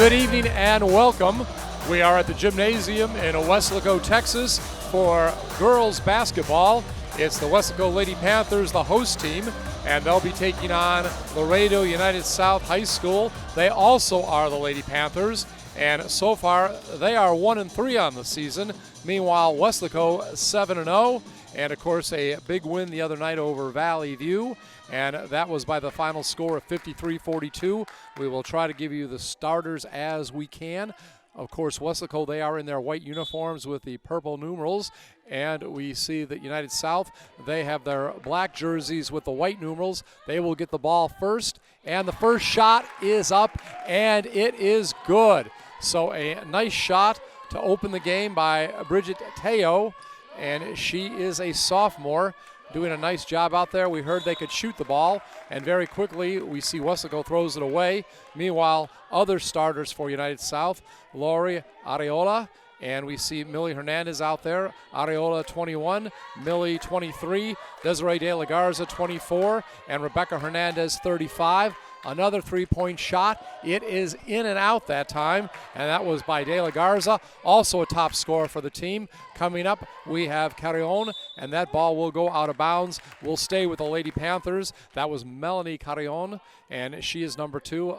Good evening and welcome. We are at the gymnasium in Weslaco, Texas for girls basketball. It's the Weslaco Lady Panthers, the host team, and they'll be taking on Laredo United South High School. They also are the Lady Panthers, and so far they are 1-3 on the season. Meanwhile, Weslaco 7-0, and of course a big win the other night over Valley View, and that was by the final score of 53-42. We will try to give you the starters as we can. Of course, Weslaco, they are in their white uniforms with the purple numerals, and we see that United South, they have their black jerseys with the white numerals. They will get the ball first, and the first shot is up, and it is good. So a nice shot to open the game by Bridget Teo, and she is a sophomore, doing a nice job out there. We heard they could shoot the ball, and very quickly we see Weslaco throws it away. Meanwhile, other starters for United South, Lori Areola, and we see Millie Hernandez out there. Areola 21, Millie 23, Desiree De La Garza 24, and Rebecca Hernandez 35. Another three-point shot. It is in and out that time, and that was by De La Garza, also a top scorer for the team. Coming up, we have Carrion, and that ball will go out of bounds. We'll stay with the Lady Panthers. That was Melanie Carrion, and she is number 2,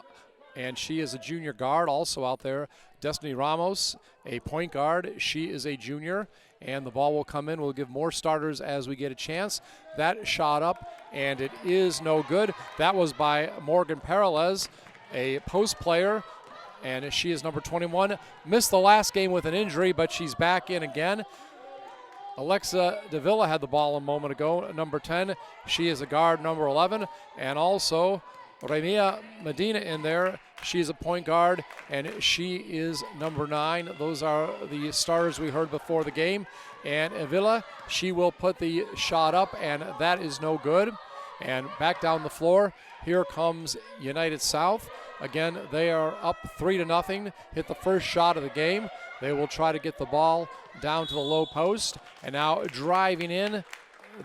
and she is a junior guard also out there. Destiny Ramos, a point guard. She is a junior, and the ball will come in. We'll give more starters as we get a chance. That shot up, and it is no good. That was by Morgan Peralez, a post player, and she is number 21. Missed the last game with an injury, but she's back in again. Alexa Davila had the ball a moment ago, number 10. She is a guard, number 11, and also Remia Medina in there. She's a point guard, and she is number 9. Those are the starters we heard before the game. And Avila, she will put the shot up, and that is no good. And back down the floor, here comes United South. Again, they are up 3-0, hit the first shot of the game. They will try to get the ball down to the low post. And now driving in,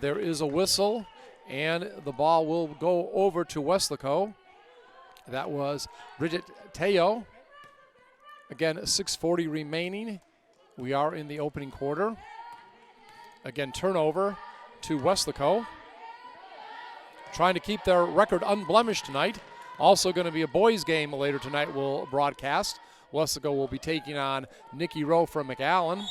there is a whistle, and the ball will go over to Weslaco. That was Bridget Teo. Again, 6:40 remaining. We are in the opening quarter. Again, turnover to Weslaco. Trying to keep their record unblemished tonight. Also going to be a boys game later tonight we'll broadcast. Weslaco will be taking on Nikki Rowe from McAllen.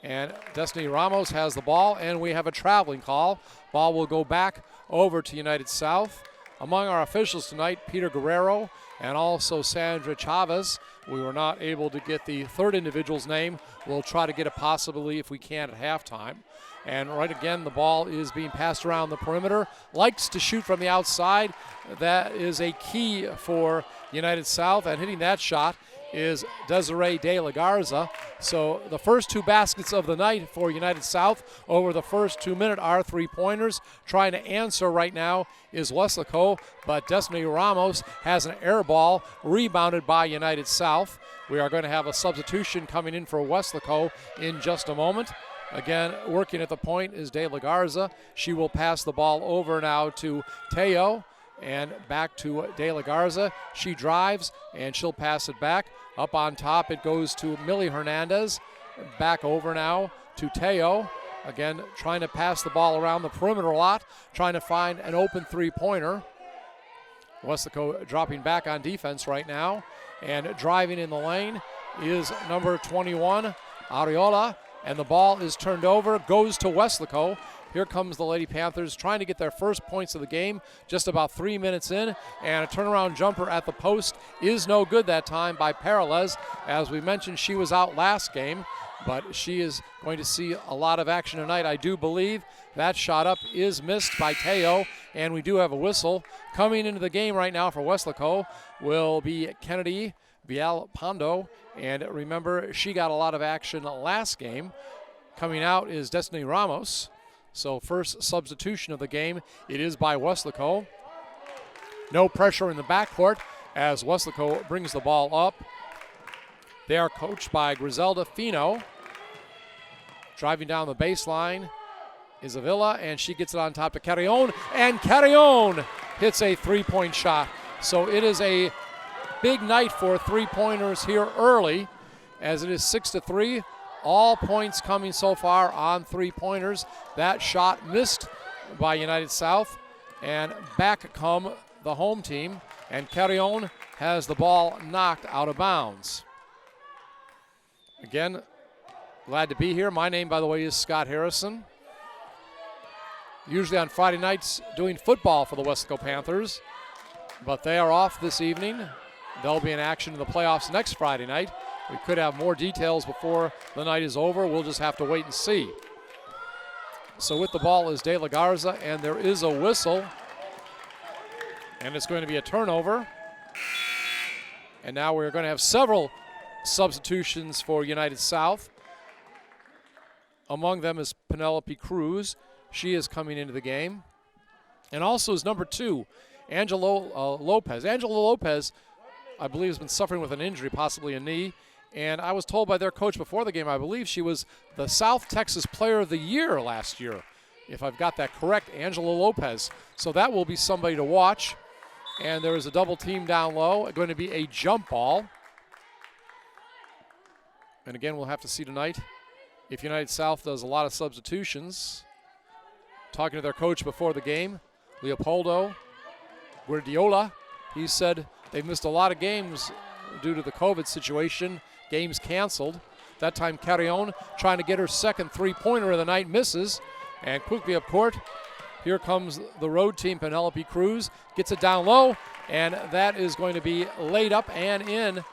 And Destiny Ramos has the ball, and we have a traveling call. Ball will go back over to United South. Among our officials tonight, Peter Guerrero and also Sandra Chavez. We were not able to get the third individual's name. We'll try to get it possibly if we can at halftime. And right again, the ball is being passed around the perimeter. Likes to shoot from the outside. That is a key for United South, and hitting that shot is Desiree De La Garza. So the first 2 baskets of the night for United South over the first 2 minutes are 3-pointers. Trying to answer right now is Weslaco, but Destiny Ramos has an air ball rebounded by United South. We are going to have a substitution coming in for Weslaco in just a moment. Again, working at the point is De La Garza. She will pass the ball over now to Teo. And back to De La Garza. She drives, and she'll pass it back. Up on top, it goes to Millie Hernandez. Back over now to Teo. Again, trying to pass the ball around the perimeter a lot, trying to find an open three-pointer. Weslaco dropping back on defense right now. And driving in the lane is number 21, Areola. And the ball is turned over, goes to Weslaco. Here comes the Lady Panthers trying to get their first points of the game, just about 3 minutes in, and a turnaround jumper at the post is no good that time by Peralez. As we mentioned, she was out last game, but she is going to see a lot of action tonight, I do believe. That shot up is missed by Teo, and we do have a whistle. Coming into the game right now for Weslaco will be Kennedy Villalpando, and remember, she got a lot of action last game. Coming out is Destiny Ramos. So first substitution of the game, it is by Weslaco. No pressure in the backcourt as Weslaco brings the ball up. They are coached by Griselda Fino. Driving down the baseline is Avila, and she gets it on top to Carrion, and Carrion hits a 3-point shot. So it is a big night for three-pointers here early, as it is 6-3. All points coming so far on three-pointers. That shot missed by United South, and back come the home team, and Carrion has the ball knocked out of bounds. Again, glad to be here. My name, by the way, is Scott Harrison. Usually on Friday nights doing football for the Weslaco Panthers, but they are off this evening. They'll be in action in the playoffs next Friday night. We could have more details before the night is over. We'll just have to wait and see. So with the ball is De La Garza, and there is a whistle, and it's going to be a turnover. And now we're going to have several substitutions for United South. Among them is Penelope Cruz. She is coming into the game. And also is number 2, Angelo Lopez. Angelo Lopez, I believe, has been suffering with an injury, possibly a knee. And I was told by their coach before the game, I believe she was the South Texas Player of the Year last year, if I've got that correct, Angelo Lopez. So that will be somebody to watch. And there is a double team down low, going to be a jump ball. And again, we'll have to see tonight if United South does a lot of substitutions. Talking to their coach before the game, Leopoldo Guardiola, he said they've missed a lot of games due to the COVID situation, games canceled. That time Carrion trying to get her second three-pointer of the night, misses. And quickly up court, here comes the road team, Penelope Cruz, gets it down low, and that is going to be laid up and in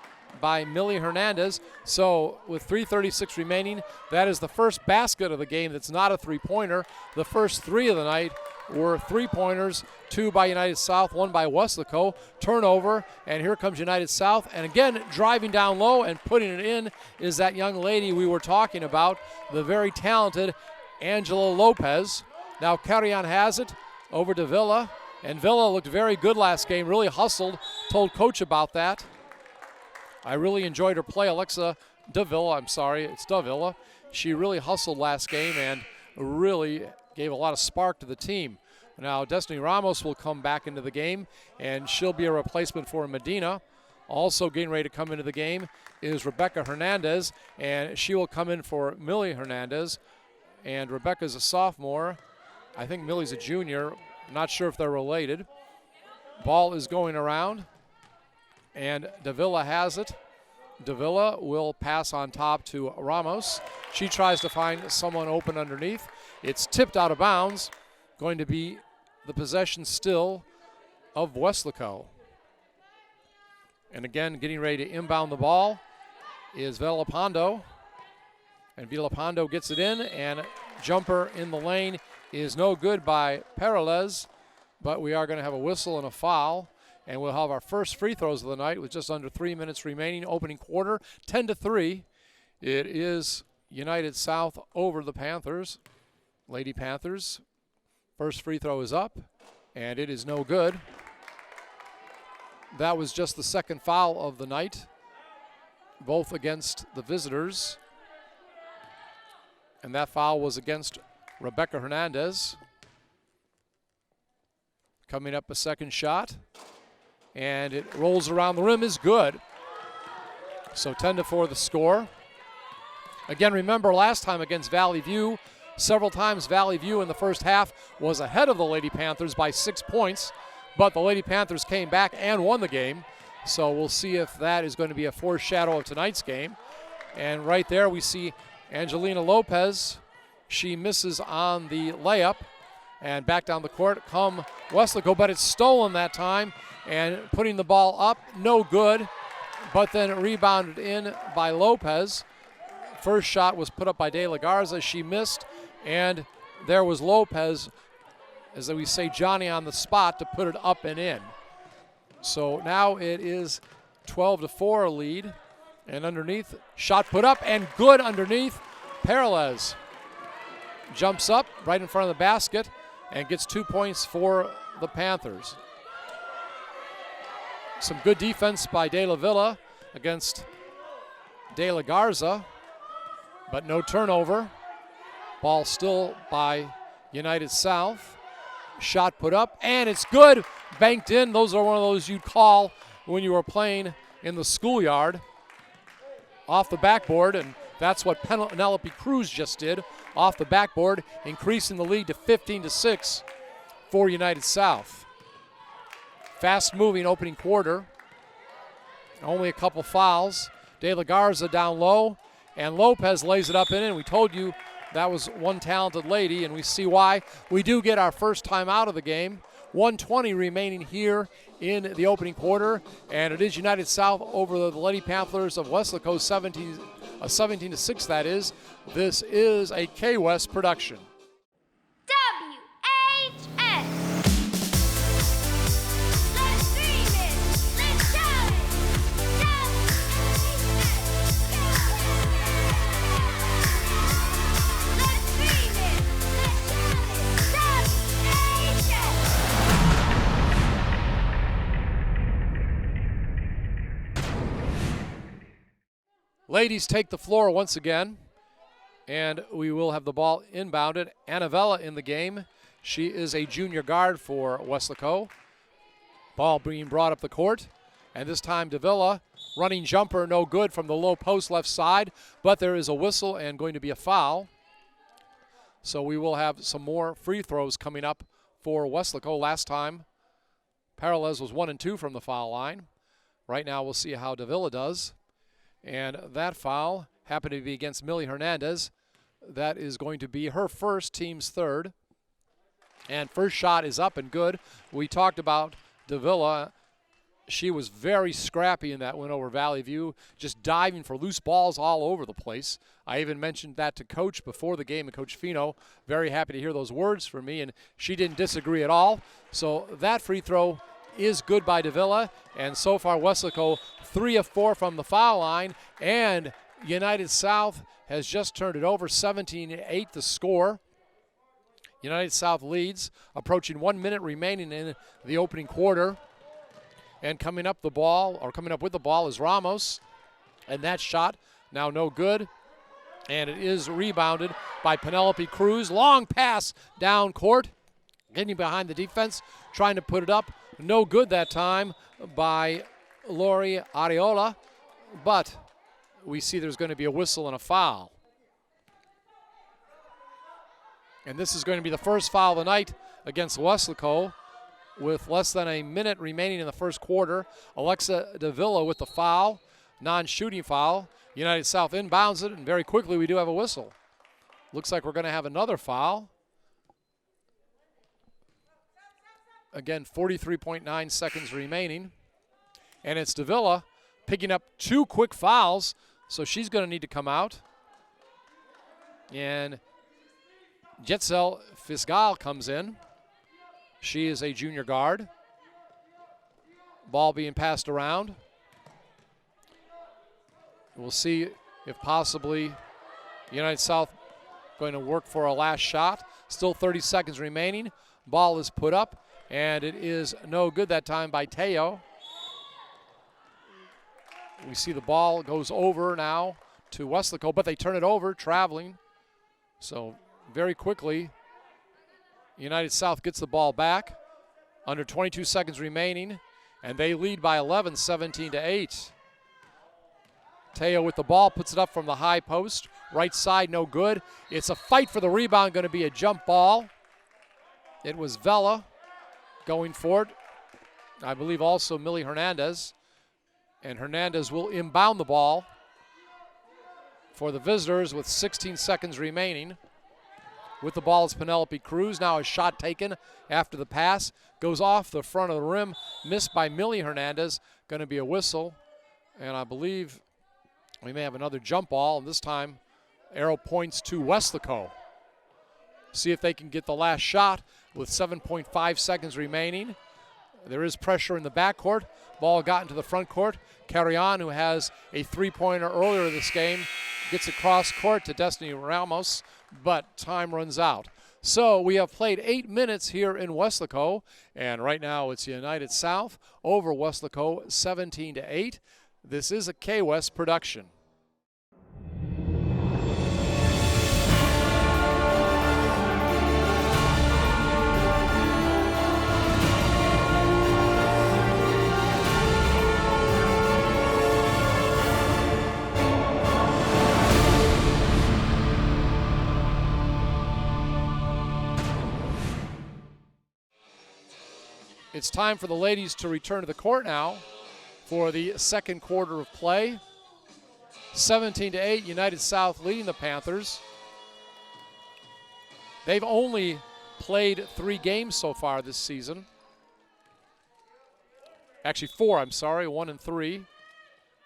by Millie Hernandez. So with 3:36 remaining, that is the first basket of the game that's not a three-pointer. The first 3 of the night were three-pointers, 2 by United South, 1 by Weslaco. Turnover, and here comes United South. And again, driving down low and putting it in is that young lady we were talking about, the very talented Angela Lopez. Now Carrion has it over to Villa, and Villa looked very good last game, really hustled, told coach about that. I really enjoyed her play. Alexa Davila, I'm sorry, it's Davila. She really hustled last game and really gave a lot of spark to the team. Now Destiny Ramos will come back into the game, and she'll be a replacement for Medina. Also getting ready to come into the game is Rebecca Hernandez, and she will come in for Millie Hernandez. And Rebecca's a sophomore. I think Millie's a junior. Not sure if they're related. Ball is going around, and Davila has it. Davila will pass on top to Ramos. She tries to find someone open underneath. It's tipped out of bounds. Going to be the possession still of Weslaco. And again, getting ready to inbound the ball is Villalpando. And Villalpando gets it in, and jumper in the lane is no good by Peralez. But we are going to have a whistle and a foul. And we'll have our first free throws of the night with just under 3 minutes remaining. Opening quarter, 10-3. It is United South over the Panthers. Lady Panthers. First free throw is up, and it is no good. That was just the second foul of the night, both against the visitors. And that foul was against Rebecca Hernandez. Coming up a second shot. And it rolls around the rim, is good. So 10-4 the score. Again, remember last time against Valley View, several times Valley View in the first half was ahead of the Lady Panthers by 6 points, but the Lady Panthers came back and won the game. So we'll see if that is going to be a foreshadow of tonight's game. And right there we see Angelina Lopez. She misses on the layup. And back down the court come Weslaco, but it's stolen that time. And putting the ball up, no good, but then rebounded in by Lopez. First shot was put up by De La Garza. She missed, and there was Lopez, as we say, Johnny on the spot to put it up and in. So now it is 12-4 lead, and underneath, shot put up and good underneath. Peralez jumps up right in front of the basket and gets 2 points for the Panthers. Some good defense by De La Villa against De La Garza, but no turnover. Ball still by United South. Shot put up, and it's good. Banked in. Those are one of those you'd call when you were playing in the schoolyard off the backboard, and that's what Penelope Cruz just did off the backboard, increasing the lead to 15-6 for United South. Fast-moving opening quarter. Only a couple fouls. De La Garza down low, and Lopez lays it up in, and we told you that was one talented lady, and we see why. We do get our first time out of the game. 1:20 remaining here in the opening quarter, and it is United South over the Lady Panthers of Weslaco, 17-6 that is. This is a K-West production. WHS. Let's dream it. Let's shout it. Let's dream it. Let's shout it. WHS. Ladies take the floor once again, and we will have the ball inbounded. Annavella in the game. She is a junior guard for Weslaco. Ball being brought up the court, and this time Davila, running jumper, no good from the low post left side, but there is a whistle and going to be a foul. So we will have some more free throws coming up for Weslaco. Last time, Paralez was 1 and 2 from the foul line. Right now we'll see how Davila does. And that foul happened to be against Millie Hernandez. That is going to be her first, team's third. And first shot is up and good. We talked about Davila. She was very scrappy in that win over Valley View, just diving for loose balls all over the place. I even mentioned that to Coach before the game, and Coach Fino, very happy to hear those words from me, and she didn't disagree at all. So that free throw is good by Davila, and so far Weslaco 3 of 4 from the foul line, and United South has just turned it over, 17-8 the score. United South leads, approaching 1 minute remaining in the opening quarter. And coming up with the ball is Ramos, and that shot now no good. And it is rebounded by Penelope Cruz. Long pass down court, getting behind the defense, trying to put it up. No good that time by Lori Areola, but we see there's going to be a whistle and a foul. And this is going to be the first foul of the night against Weslaco with less than a minute remaining in the first quarter. Alexa Davila with the foul, non-shooting foul. United South inbounds it, and very quickly we do have a whistle. Looks like we're going to have another foul. Again, 43.9 seconds remaining. And it's Davila picking up 2 quick fouls, so she's going to need to come out. And Jetzel Fiscal comes in. She is a junior guard. Ball being passed around. We'll see if possibly United South going to work for a last shot. Still 30 seconds remaining. Ball is put up, and it is no good that time by Teo. We see the ball goes over now to Weslaco, but they turn it over, traveling. So very quickly, United South gets the ball back. Under 22 seconds remaining, and they lead by 11, 17-8. Teo with the ball, puts it up from the high post. Right side, no good. It's a fight for the rebound, going to be a jump ball. It was Vela going for it. I believe also Millie Hernandez. And Hernandez will inbound the ball for the visitors with 16 seconds remaining. With the ball is Penelope Cruz. Now a shot taken after the pass. Goes off the front of the rim. Missed by Millie Hernandez. Going to be a whistle. And I believe we may have another jump ball. And this time, arrow points to Weslaco. See if they can get the last shot with 7.5 seconds remaining. There is pressure in the backcourt. Ball got into the front court. Carrion, who has a three-pointer earlier this game, gets across court to Destiny Ramos, but time runs out. So we have played 8 minutes here in Weslaco, and right now it's United South over Weslaco 17-8. This is a K-West production. It's time for the ladies to return to the court now for the second quarter of play. 17-8, United South leading the Panthers. They've only played 3 games so far this season. Actually 4, I'm sorry, 1 and 3.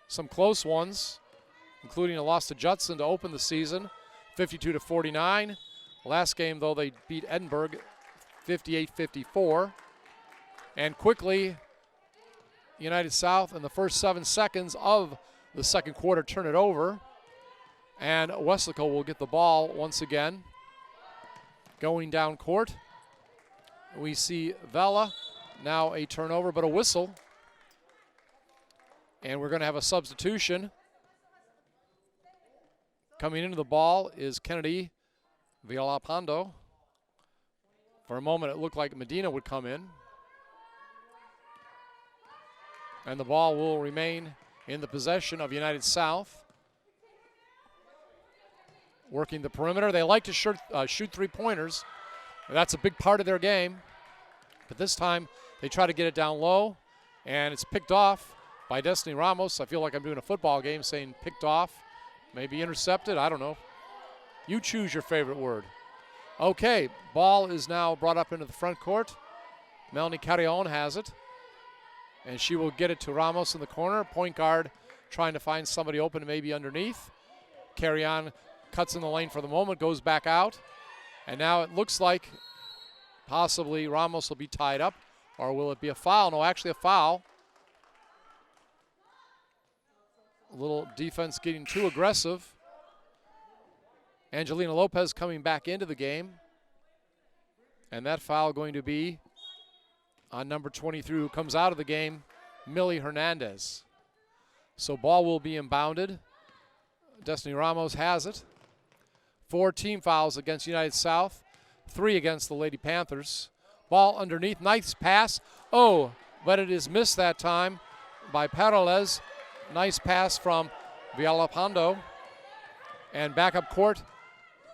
Some close ones, including a loss to Judson to open the season, 52-49. Last game, though, they beat Edinburgh 58-54. And quickly, United South in the first 7 seconds of the second quarter turn it over. And Weslaco will get the ball once again. Going down court, we see Vela, now a turnover, but a whistle. And we're going to have a substitution. Coming into the ball is Kennedy Villalpando. For a moment, it looked like Medina would come in. And the ball will remain in the possession of United South. Working the perimeter. They like to shoot three-pointers. That's a big part of their game. But this time, they try to get it down low, and it's picked off by Destiny Ramos. I feel like I'm doing a football game saying picked off, maybe intercepted, I don't know. You choose your favorite word. Okay, ball is now brought up into the front court. Melanie Carrion has it, and she will get it to Ramos in the corner. Point guard trying to find somebody open maybe underneath. Carrion cuts in the lane for the moment, goes back out, and now it looks like possibly Ramos will be tied up, or will it be a foul? No, actually a foul. A little defense getting too aggressive. Angelina Lopez coming back into the game, and that foul going to be on number 23, who comes out of the game, Millie Hernandez. So ball will be inbounded. Destiny Ramos has it. 4 team fouls against United South, 3 against the Lady Panthers. Ball underneath, nice pass. Oh, but it is missed that time by Peralez. Nice pass from Villalpando. And back up court,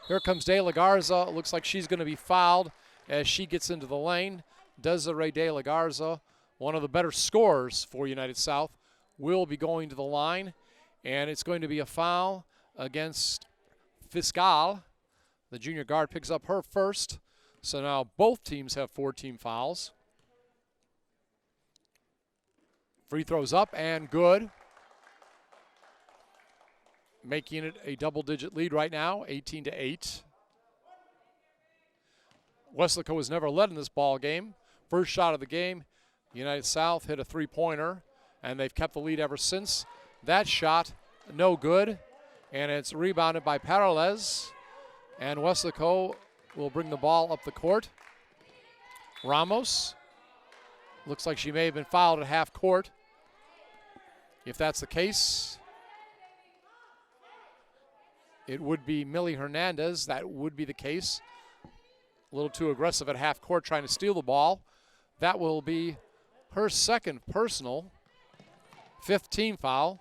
here comes De La Garza. Looks like she's going to be fouled as she gets into the lane. Desiree De La Garza, one of the better scorers for United South, will be going to the line. And it's going to be a foul against Fiscal. The junior guard picks up her first. So now both teams have 4 team fouls. Free throws up and good. Making it a double-digit lead right now, 18-8. Weslaco has never led in this ball game. First shot of the game, United South hit a 3-pointer, and they've kept the lead ever since. That shot, no good, and it's rebounded by Peralez. And Weslaco will bring the ball up the court. Ramos, looks like she may have been fouled at half court. If that's the case, it would be Millie Hernandez. That would be the case. A little too aggressive at half court trying to steal the ball. That will be her second personal, 5th team foul.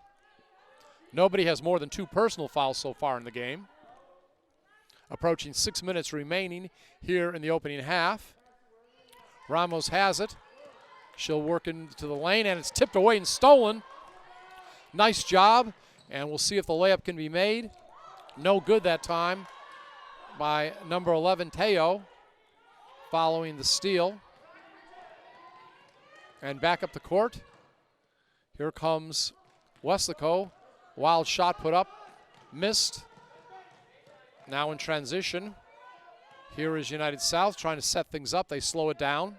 Nobody has more than 2 personal fouls so far in the game. Approaching 6 minutes remaining here in the opening half. Ramos has it. She'll work into the lane, and it's tipped away and stolen. Nice job, and we'll see if the layup can be made. No good that time by number 11, Teo, following the steal. And back up the court. Here comes Weslaco. Wild shot put up, missed. Now in transition. Here is United South trying to set things up. They slow it down.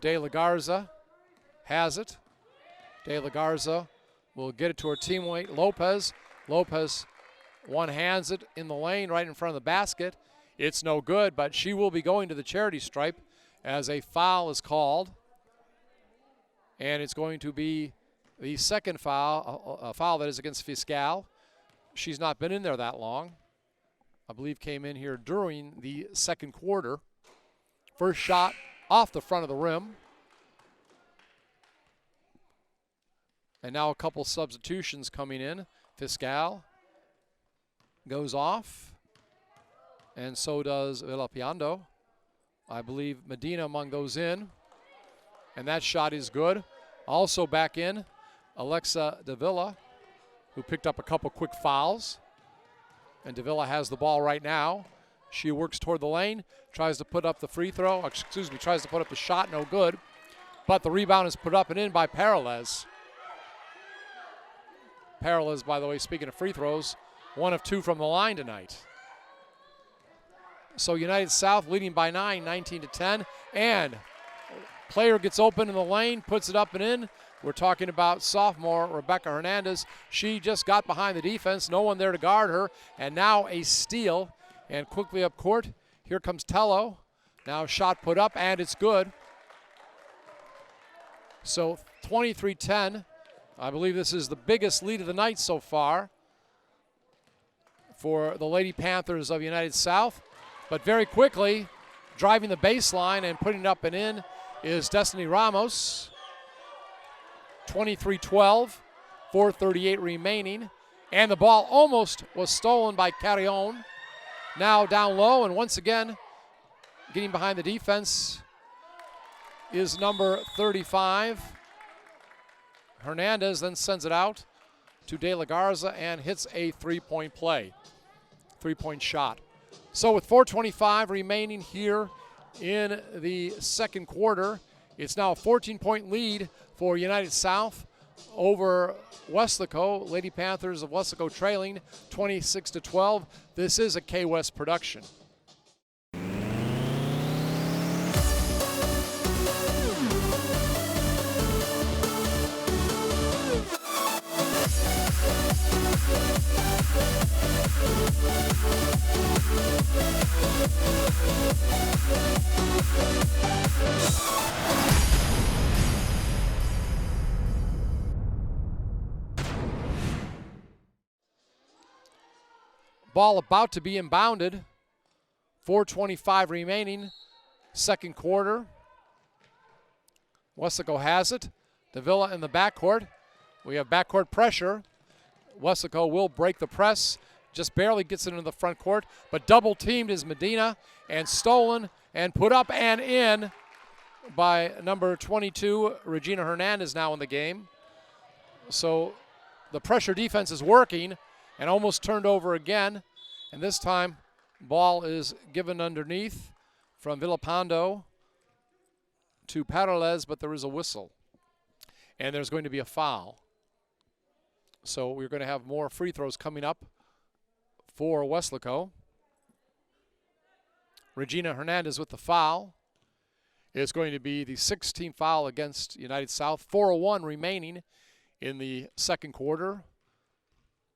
De La Garza has it. De La Garza will get it to her teammate, Lopez. Lopez one-hands it in the lane right in front of the basket. It's no good, but she will be going to the charity stripe as a foul is called. And it's going to be the second foul, a foul that is against Fiscal. She's not been in there that long. I believe came in here during the second quarter. First shot off the front of the rim. And now a couple substitutions coming in. Fiscal goes off, and so does Villapiando. I believe Medina among those in. And that shot is good. Also back in, Alexa Davila, who picked up a couple quick fouls. And Davila has the ball right now. She works toward the lane, tries to put up the free throw, tries to put up the shot, no good. But the rebound is put up and in by Paralez. Paralez, by the way, speaking of free throws, 1 of 2 from the line tonight. So United South leading by 9, 19-10. And player gets open in the lane, puts it up and in. We're talking about sophomore Rebecca Hernandez. She just got behind the defense, no one there to guard her, and now a steal. And quickly up court, here comes Tello. Now shot put up, and it's good. So 23-10. I believe this is the biggest lead of the night so far for the Lady Panthers of United South. But very quickly, driving the baseline and putting it up and in is Destiny Ramos. 23-12, 4:38 remaining. And the ball almost was stolen by Carrion. Now down low, and once again, getting behind the defense is number 35. Hernandez then sends it out to De La Garza and hits a three-point play, three-point shot. So with 4:25 remaining here in the second quarter, it's now a 14-point lead for United South over Weslaco. Lady Panthers of Weslaco trailing 26-12. This is a K-West production. Ball about to be inbounded. 4:25 remaining, second quarter. Weslaco has it. Davila in the backcourt. We have backcourt pressure. Weslaco will break the press. Just barely gets it into the front court, but double teamed is Medina and stolen and put up and in by number 22, Regina Hernandez, now in the game. So the pressure defense is working and almost turned over again. And this time, ball is given underneath from Villapando to Paralez, but there is a whistle. And there's going to be a foul. So we're going to have more free throws coming up for Weslaco. Regina Hernandez with the foul. It's going to be the 16th foul against United South. 4:01 remaining in the second quarter.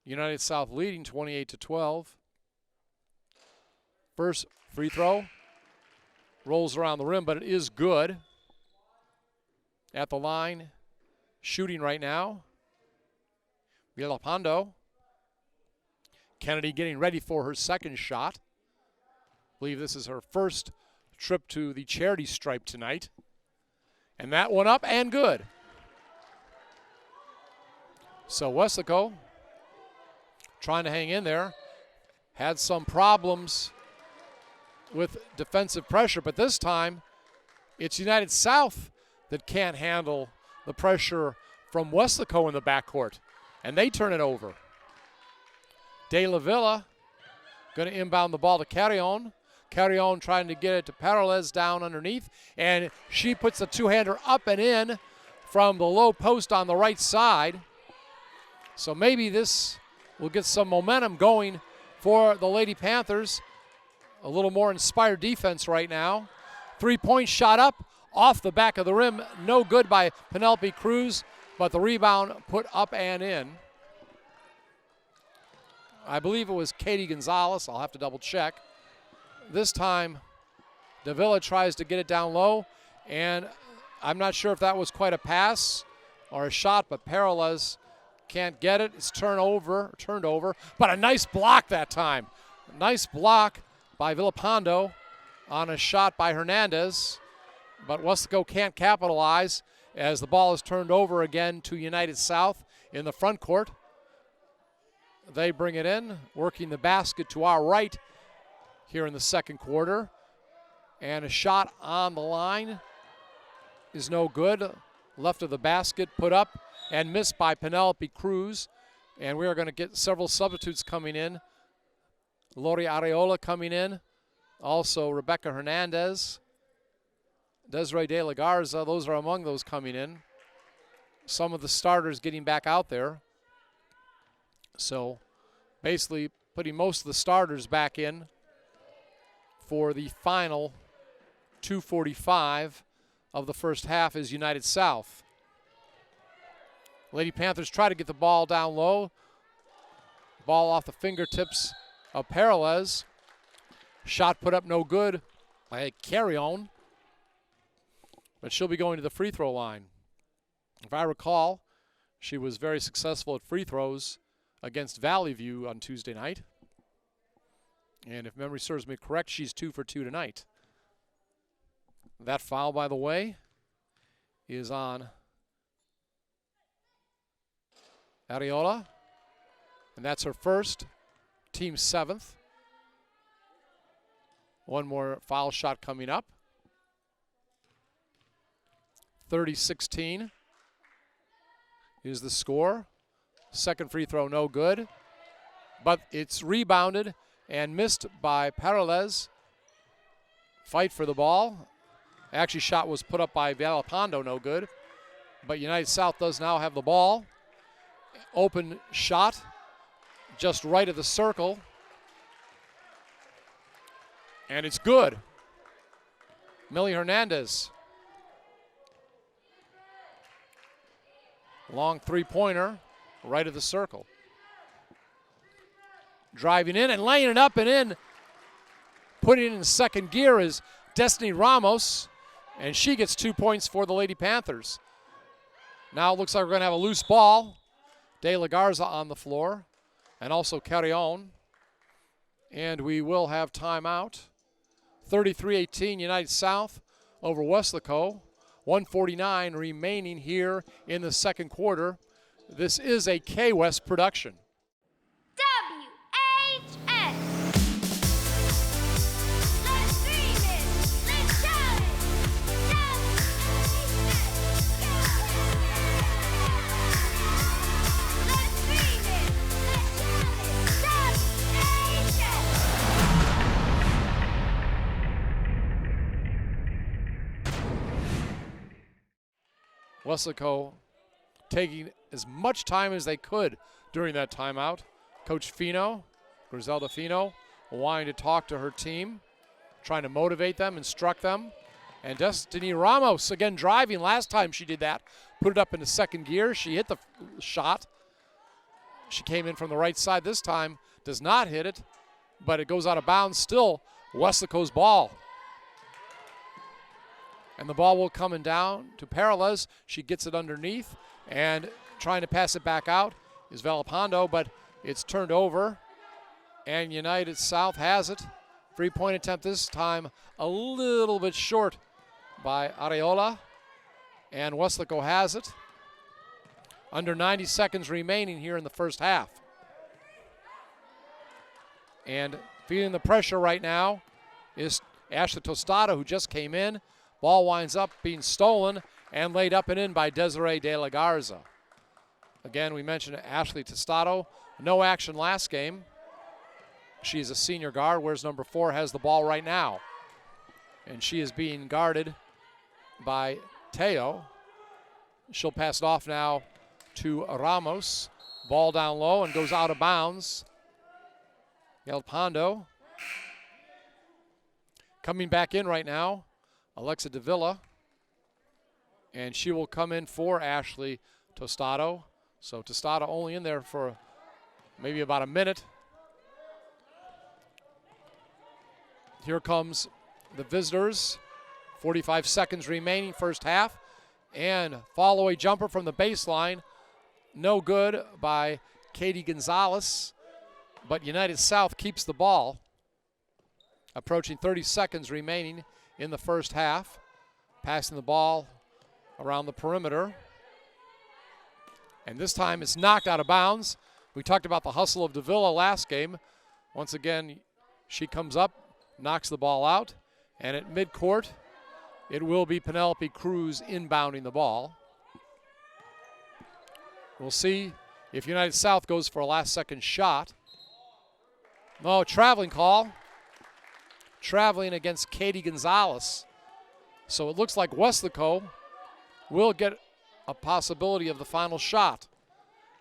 United South leading 28-12. First free throw rolls around the rim, but it is good. At the line, shooting right now. Villapando. Kennedy getting ready for her second shot. I believe this is her first trip to the charity stripe tonight. And that one up and good. So Weslaco trying to hang in there. Had some problems with defensive pressure, but this time it's United South that can't handle the pressure from Weslaco in the backcourt, and they turn it over. De La Villa going to inbound the ball to Carrion. Carrion trying to get it to Paralez down underneath, and she puts the two-hander up and in from the low post on the right side. So maybe this will get some momentum going for the Lady Panthers. A little more inspired defense right now. Three-point shot up off the back of the rim. No good by Penelope Cruz, but the rebound put up and in. I believe it was Katie Gonzalez. I'll have to double check. This time, Davila tries to get it down low, and I'm not sure if that was quite a pass or a shot, but Paralez can't get it. It's turned over, but a nice block that time. Nice block by Villapando on a shot by Hernandez, but Weslaco can't capitalize as the ball is turned over again to United South in the front court. They bring it in, working the basket to our right here in the second quarter. And a shot on the line is no good. Left of the basket, put up and missed by Penelope Cruz. And we are going to get several substitutes coming in. Lori Areola coming in. Also Rebecca Hernandez. Desiree De La Garza, those are among those coming in. Some of the starters getting back out there. So basically putting most of the starters back in for the final 2:45 of the first half is United South. Lady Panthers try to get the ball down low. Ball off the fingertips of Peralez. Shot put up no good by Carrion. But she'll be going to the free throw line. If I recall, she was very successful at free throws against Valley View on Tuesday night. And if memory serves me correct, she's 2 for 2 tonight. That foul, by the way, is on Areola. And that's her first, team 7th. One more foul shot coming up. 30-16 is the score. Second free throw no good. But it's rebounded and missed by Peralez. Fight for the ball. Actually, shot was put up by Valapondo, no good. But United South does now have the ball. Open shot, just right of the circle. And it's good. Millie Hernandez. Long three-pointer, right of the circle. Driving in and laying it up and in. Putting it in second gear is Destiny Ramos. And she gets 2 points for the Lady Panthers. Now it looks like we're going to have a loose ball. De La Garza on the floor. And also Carrion. And we will have timeout. 33-18 United South over Weslaco. 1:49 remaining here in the second quarter. This is a K-West production. WHS. Let's dream it. Let's shout it. Let's dream it. Let's shout it. Weslaco taking as much time as they could during that timeout. Coach Fino, Griselda Fino, wanting to talk to her team, trying to motivate them, instruct them. And Destiny Ramos, again driving. Last time she did that, put it up into second gear. She hit the shot. She came in from the right side this time, does not hit it, but it goes out of bounds. Still Weslaco's ball. And the ball will come down to Peralez. She gets it underneath and trying to pass it back out is Valapondo, but it's turned over. And United South has it. Three-point attempt this time a little bit short by Areola. And Weslaco has it. Under 90 seconds remaining here in the first half. And feeling the pressure right now is Ashley Tostada, who just came in. Ball winds up being stolen and laid up and in by Desiree De La Garza. Again, we mentioned Ashley Tostado. No action last game. She's a senior guard, whereas number 4 has the ball right now. And she is being guarded by Teo. She'll pass it off now to Ramos. Ball down low and goes out of bounds. Gelpando. Coming back in right now, Alexa Davila, and she will come in for Ashley Tostado. So Tostado only in there for maybe about a minute. Here comes the visitors. 45 seconds remaining, first half. And follow-away jumper from the baseline. No good by Katie Gonzalez, but United South keeps the ball. Approaching 30 seconds remaining in the first half. Passing the ball around the perimeter. And this time it's knocked out of bounds. We talked about the hustle of Davila last game. Once again, she comes up, knocks the ball out, And at midcourt, it will be Penelope Cruz inbounding the ball. We'll see if United South goes for a last-second shot. No, traveling call. Traveling against Katie Gonzalez. So it looks like Weslaco will get a possibility of the final shot.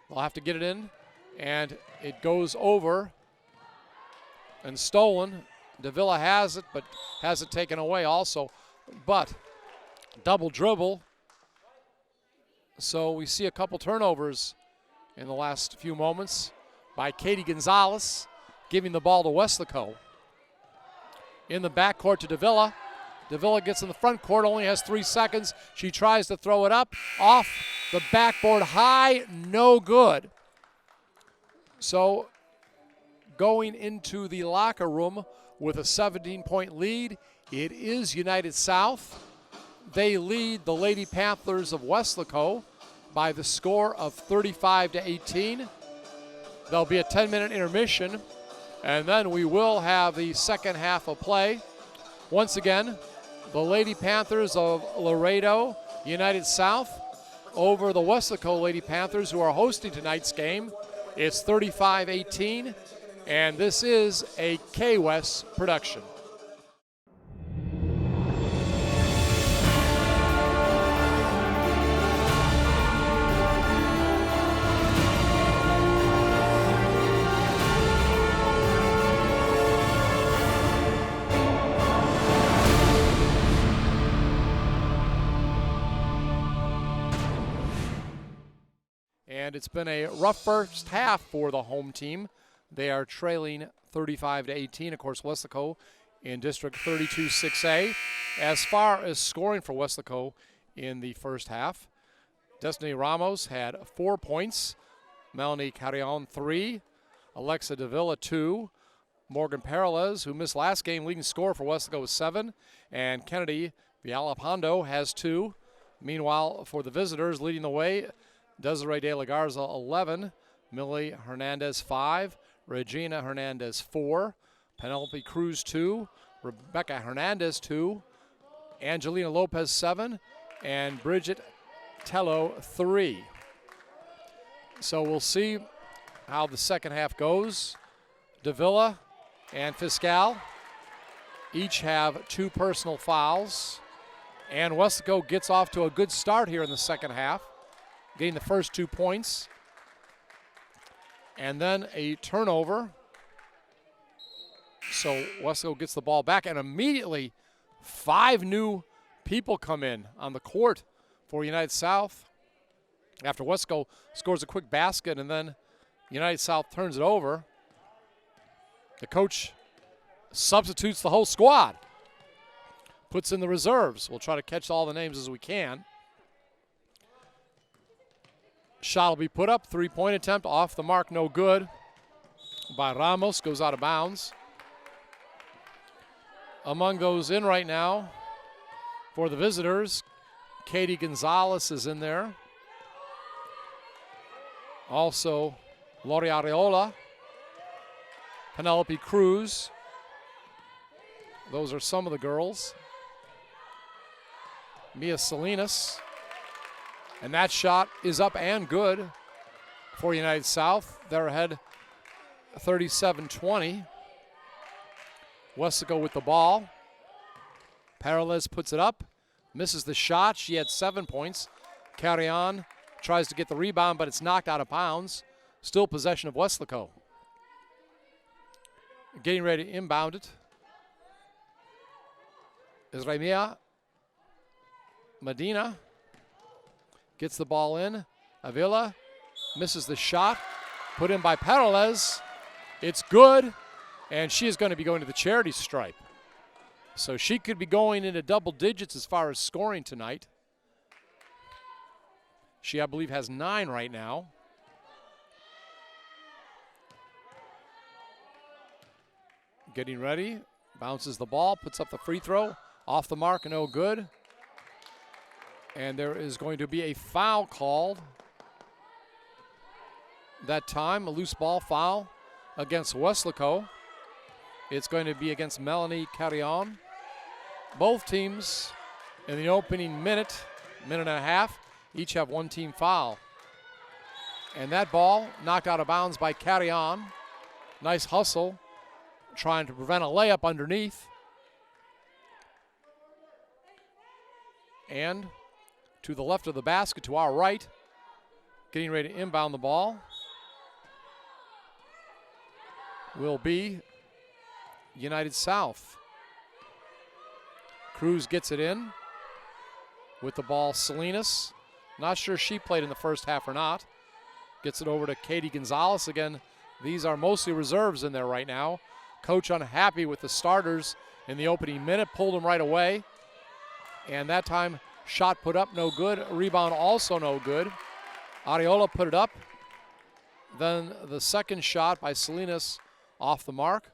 They'll have to get it in, and it goes over and stolen. Davila has it, but has it taken away also. But double dribble. So we see a couple turnovers in the last few moments by Katie Gonzalez, giving the ball to Weslaco. In the backcourt to Davila. Davila gets in the front court, only has 3 seconds. She tries to throw it up, off the backboard high, no good. So going into the locker room with a 17-point lead, it is United South. They lead the Lady Panthers of Weslaco by the score of 35-18. There'll be a 10-minute intermission, and then we will have the second half of play. Once again, the Lady Panthers of Laredo, United South, over the Weslaco Lady Panthers, who are hosting tonight's game. It's 35-18, and this is a K-West production. And it's been a rough first half for the home team. They are trailing 35-18. Of course, Weslaco in District 32-6A. As far as scoring for Weslaco in the first half, Destiny Ramos had 4 points. Melanie Carrion 3. Alexa Davila 2. Morgan Peralez, who missed last game, leading scorer for Weslaco with 7. And Kennedy Villalpando has 2. Meanwhile, for the visitors, leading the way, Desiree De La Garza 11, Millie Hernandez 5, Regina Hernandez 4, Penelope Cruz 2, Rebecca Hernandez 2, Angelina Lopez 7, and Bridget Tello 3. So we'll see how the second half goes. Davila and Fiscal each have 2 personal fouls, and Weslaco gets off to a good start here in the second half, getting the first 2 points. And then a turnover. So Weslaco gets the ball back, and immediately 5 new people come in on the court for United South. After Weslaco scores a quick basket, and then United South turns it over. The coach substitutes the whole squad, puts in the reserves. We'll try to catch all the names as we can. Shot will be put up. 3-point attempt off the mark, no good by Ramos, goes out of bounds. Among those in right now for the visitors, Katie Gonzalez is in there. Also, Lori Areola, Penelope Cruz. Those are some of the girls. Mia Salinas. And that shot is up and good for United South. They're ahead 37-20. Weslaco with the ball. Peralez puts it up, misses the shot. She had 7 points. Carrion tries to get the rebound, but it's knocked out of bounds. Still possession of Weslaco. Getting ready to inbound it is Raimia Medina. Gets the ball in. Avila misses the shot. Put in by Peralez. It's good. And she is going to be going to the charity stripe. So she could be going into double digits as far as scoring tonight. She, I believe, has 9 right now. Getting ready. Bounces the ball. Puts up the free throw. Off the mark, no good. And there is going to be a foul called. That time, a loose ball foul against Weslaco. It's going to be against Melanie Carrion. both teams in the opening minute and a half, each have one team foul. And that ball knocked out of bounds by Carrion. Nice hustle, trying to prevent a layup underneath. And to the left of the basket, to our right, getting ready to inbound the ball, will be United South. Cruz gets it in. With the ball, Salinas. Not sure she played in the first half or not. Gets it over to Katie Gonzalez. Again, these are mostly reserves in there right now. Coach unhappy with the starters in the opening minute. Pulled them right away. And that time, shot put up, no good. Rebound also no good. Ariola put it up. Then the second shot by Salinas off the mark.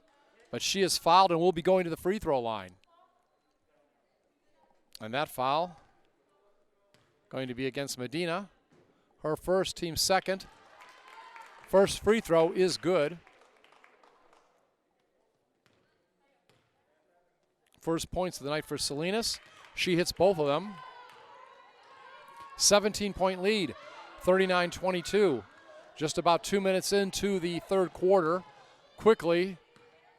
But she is fouled and will be going to the free throw line. And that foul going to be against Medina. Her first, team second. First free throw is good. First points of the night for Salinas. She hits both of them. 17-point lead, 39-22. Just about 2 minutes into the third quarter. Quickly,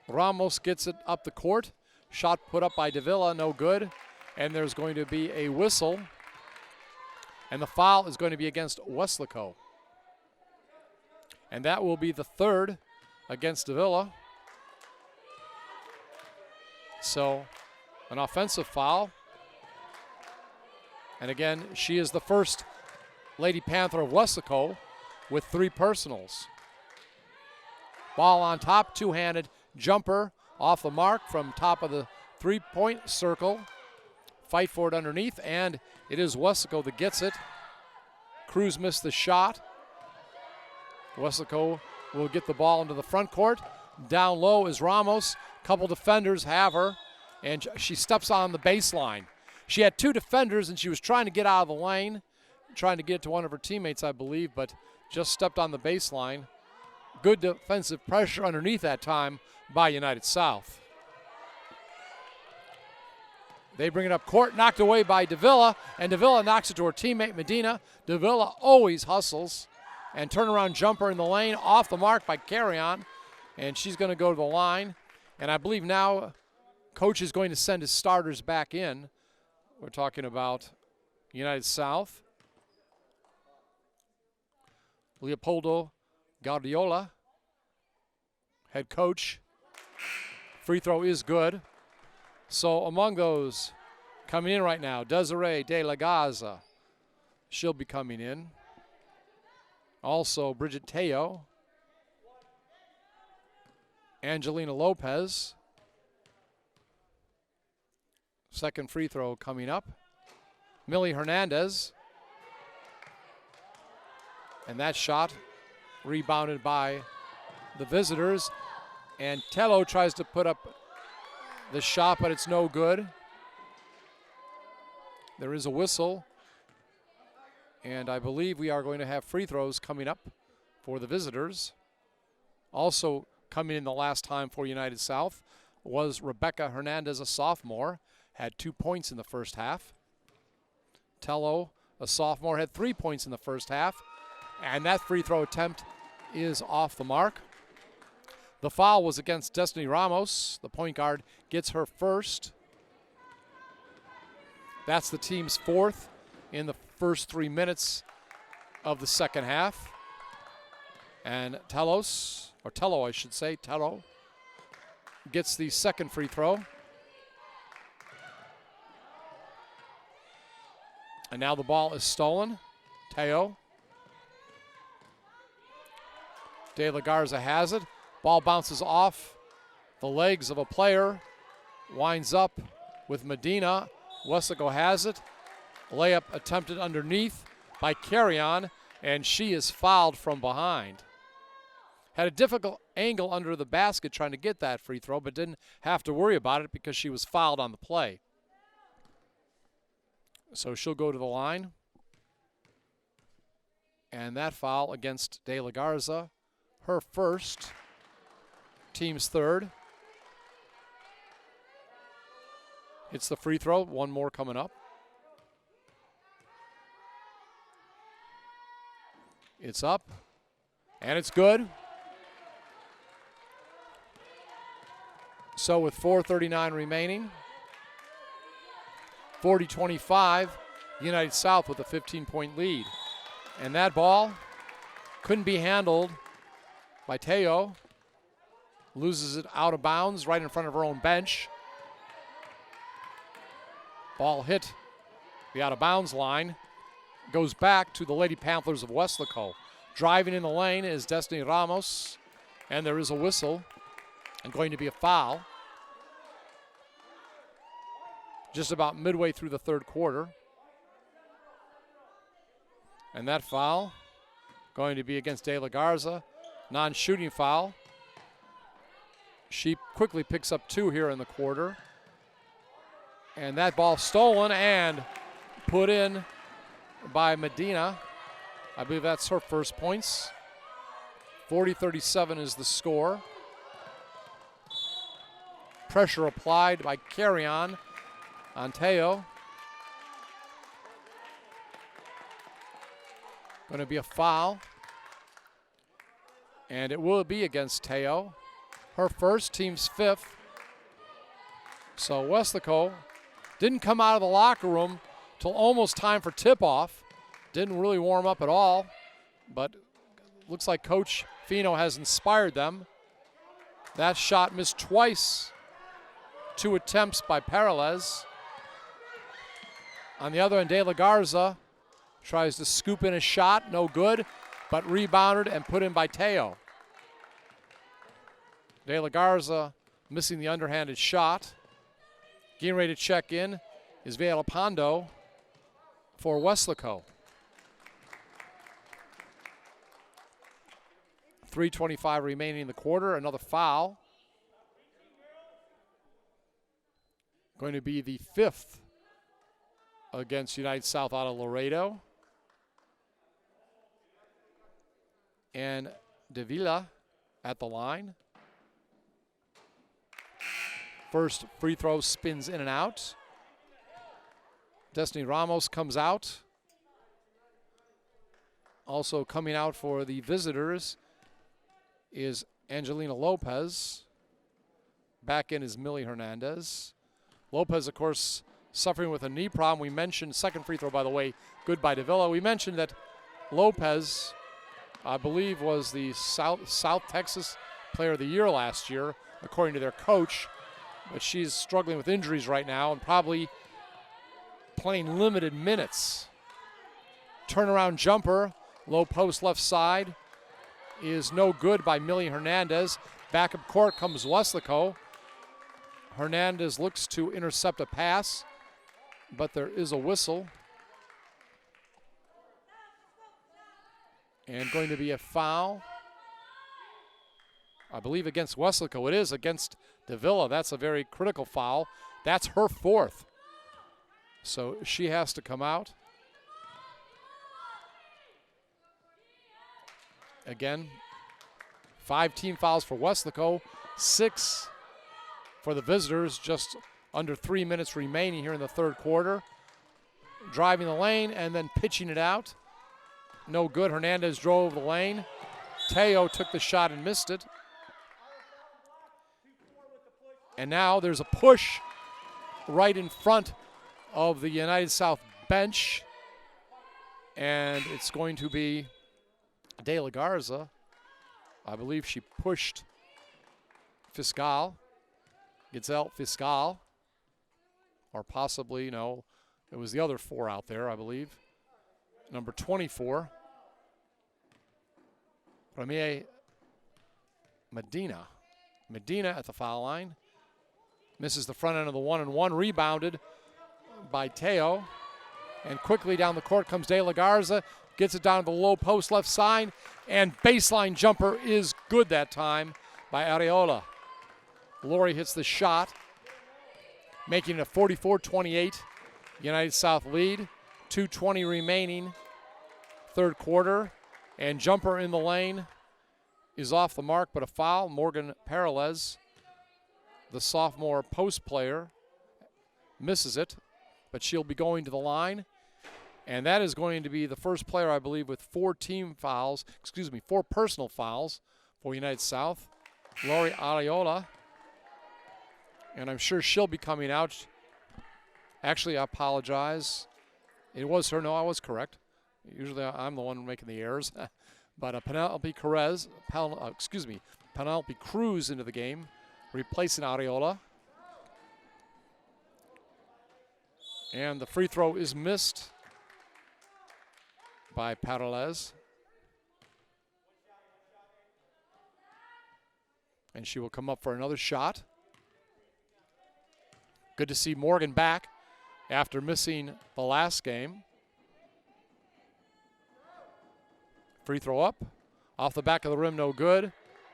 Ramos gets it up the court. Shot put up by Davila, no good. And there's going to be a whistle. And the foul is going to be against Weslaco. And that will be the third against Davila. So, an offensive foul. And again, she is the first Lady Panther of Weslaco with 3 personals. Ball on top, two-handed jumper off the mark from top of the three-point circle. Fight for it underneath, and it is Weslaco that gets it. Cruz missed the shot. Weslaco will get the ball into the front court. Down low is Ramos. Couple defenders have her, and she steps on the baseline. She had 2 defenders, and she was trying to get out of the lane, trying to get it to one of her teammates, I believe, but just stepped on the baseline. Good defensive pressure underneath that time by United South. They bring it up court, knocked away by Davila, and Davila knocks it to her teammate Medina. Davila always hustles, and turnaround jumper in the lane, off the mark by Carrion, and she's going to go to the line. And I believe now Coach is going to send his starters back in. We're talking about United South. Leopoldo Guardiola, head coach. Free throw is good. So among those coming in right now, Desiree De La Gaza, she'll be coming in. Also Bridget Teo, Angelina Lopez. Second free throw coming up. Millie Hernandez. And that shot rebounded by the visitors. And Tello tries to put up the shot, but it's no good. There is a whistle. And I believe we are going to have free throws coming up for the visitors. Also coming in the last time for United South was Rebecca Hernandez, a sophomore. Had 2 points in the first half. Tello, a sophomore, had 3 points in the first half. And that free throw attempt is off the mark. The foul was against Destiny Ramos. The point guard gets her first. That's the team's fourth in the first 3 minutes of the second half. And Tello, I should say, Tello gets the second free throw. And now the ball is stolen. Teo. De La Garza has it. Ball bounces off the legs of a player. Winds up with Medina. Weslaco has it. Layup attempted underneath by Carrion, and she is fouled from behind. Had a difficult angle under the basket trying to get that free throw, but didn't have to worry about it because she was fouled on the play. So she'll go to the line. And that foul against De La Garza, her first, team's third. hits the free throw. One more coming up. It's up, and it's good. So with 4:39 remaining, 40-25, United South with a 15-point lead. And that ball couldn't be handled by Teo. Loses it out of bounds right in front of her own bench. Ball hit the out of bounds line. Goes back to the Lady Panthers of Weslaco. Driving in the lane is Destiny Ramos. And there is a whistle and going to be a foul. Just about midway through the third quarter. And that foul going to be against De La Garza. Non-shooting foul. She quickly picks up 2 here in the quarter. And that ball stolen and put in by Medina. I believe that's her first points. 40-37 is the score. Pressure applied by Carrion on Teo. Going to be a foul. And it will be against Teo. Her first, team's 5th. So Weslaco didn't come out of the locker room till almost time for tip-off. Didn't really warm up at all, but looks like Coach Fino has inspired them. That shot missed twice. 2 attempts by Peralez. On the other end, De La Garza tries to scoop in a shot, no good, but rebounded and put in by Teo. De La Garza missing the underhanded shot. Getting ready to check in is Villalpando for Weslaco. 3:25 remaining in the quarter. Another foul. Going to be the 5th against United South out of Laredo. And Davila at the line. First free throw spins in and out. Destiny Ramos comes out. Also coming out for the visitors is Angelina Lopez. Back in is Millie Hernandez. Lopez, of course, suffering with a knee problem. We mentioned, second free throw, by the way, good by Davila. We mentioned that Lopez, I believe, was the South Texas Player of the Year last year, according to their coach. But she's struggling with injuries right now and probably playing limited minutes. Turnaround jumper, low post left side, is no good by Millie Hernandez. Back up court comes Weslaco. Hernandez looks to intercept a pass, but there is a whistle. And going to be a foul. I believe against Weslaco. It is against Davila. That's a very critical foul. That's her 4th. So she has to come out. Again, 5 team fouls for Weslaco, 6 for the visitors, just under 3 minutes remaining here in the third quarter. Driving the lane and then pitching it out. No good. Hernandez drove the lane. Teo took the shot and missed it. And now there's a push right in front of the United South bench. And it's going to be De La Garza. I believe she pushed Fiscal. Gitzel Fiscal. Or possibly, no, it was the other 4 out there, I believe. Number 24. Premier Medina. Medina at the foul line. Misses the front end of the 1-and-1. Rebounded by Teo. And quickly down the court comes De La Garza. Gets it down to the low post left side. And baseline jumper is good that time by Areola. Lori hits the shot, making it a 44-28 United South lead. 2:20 remaining, third quarter. And jumper in the lane is off the mark, but a foul. Morgan Peralez, the sophomore post player, misses it, but she'll be going to the line. And that is going to be the first player, I believe, with 4 personal fouls for United South. Lori Ariola. And I'm sure she'll be coming out. Actually, I apologize. It was her. No, I was correct. Usually I'm the one making the errors. But Penelope Cruz into the game, replacing Ariola. And the free throw is missed by Parales. And she will come up for another shot. Good to see Morgan back after missing the last game. Free throw up. Off the back of the rim, no good.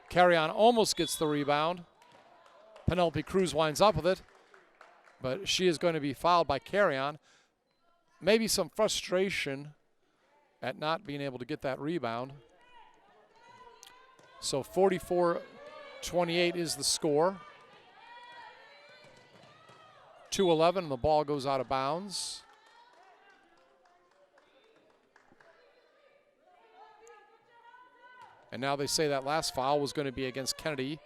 Carry-on almost gets the rebound. Penelope Cruz winds up with it, but she is going to be fouled by Carry-on. Maybe some frustration at not being able to get that rebound. So 44-28 is the score. 2:11 and the ball goes out of bounds. And now they say that last foul was going to be against Kennedy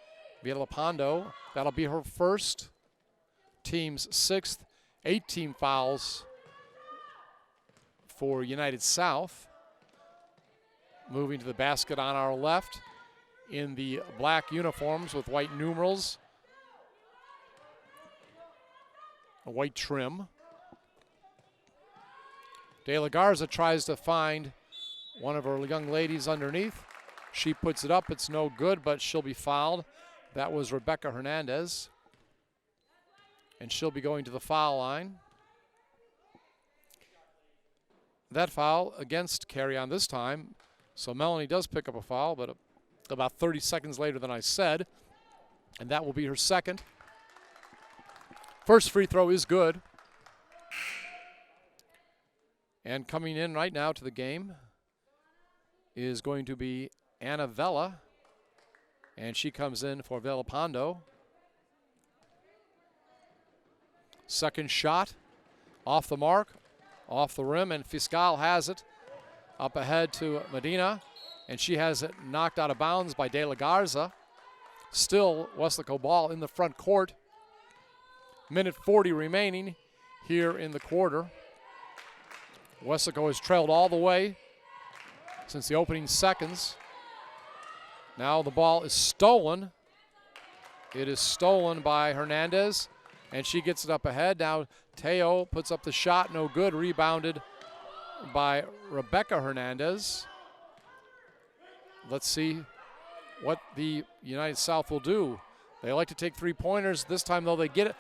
Villalpando. That'll be her first, team's 6th, 8-team fouls for United South. Moving to the basket on our left in the black uniforms with white numerals, a white trim. De La Garza tries to find one of her young ladies underneath. She puts it up. It's no good, but she'll be fouled. That was Rebecca Hernandez. And she'll be going to the foul line. That foul against Carry-on this time. So Melanie does pick up a foul, but about 30 seconds later than I said. And that will be her second. First free throw is good. And coming in right now to the game is going to be Anna Vella. And she comes in for Villalpando. Second shot off the mark, off the rim, and Fiscal has it up ahead to Medina, and she has it knocked out of bounds by De La Garza. Still Weslaco ball in the front court. Minute 40 remaining here in the quarter. Weslaco has trailed all the way since the opening seconds. Now the ball is stolen. It is stolen by Hernandez, and she gets it up ahead. Now Teo puts up the shot, no good. Rebounded by Rebecca Hernandez. Let's see what the United South will do. They like to take three-pointers. This time, though, they get it.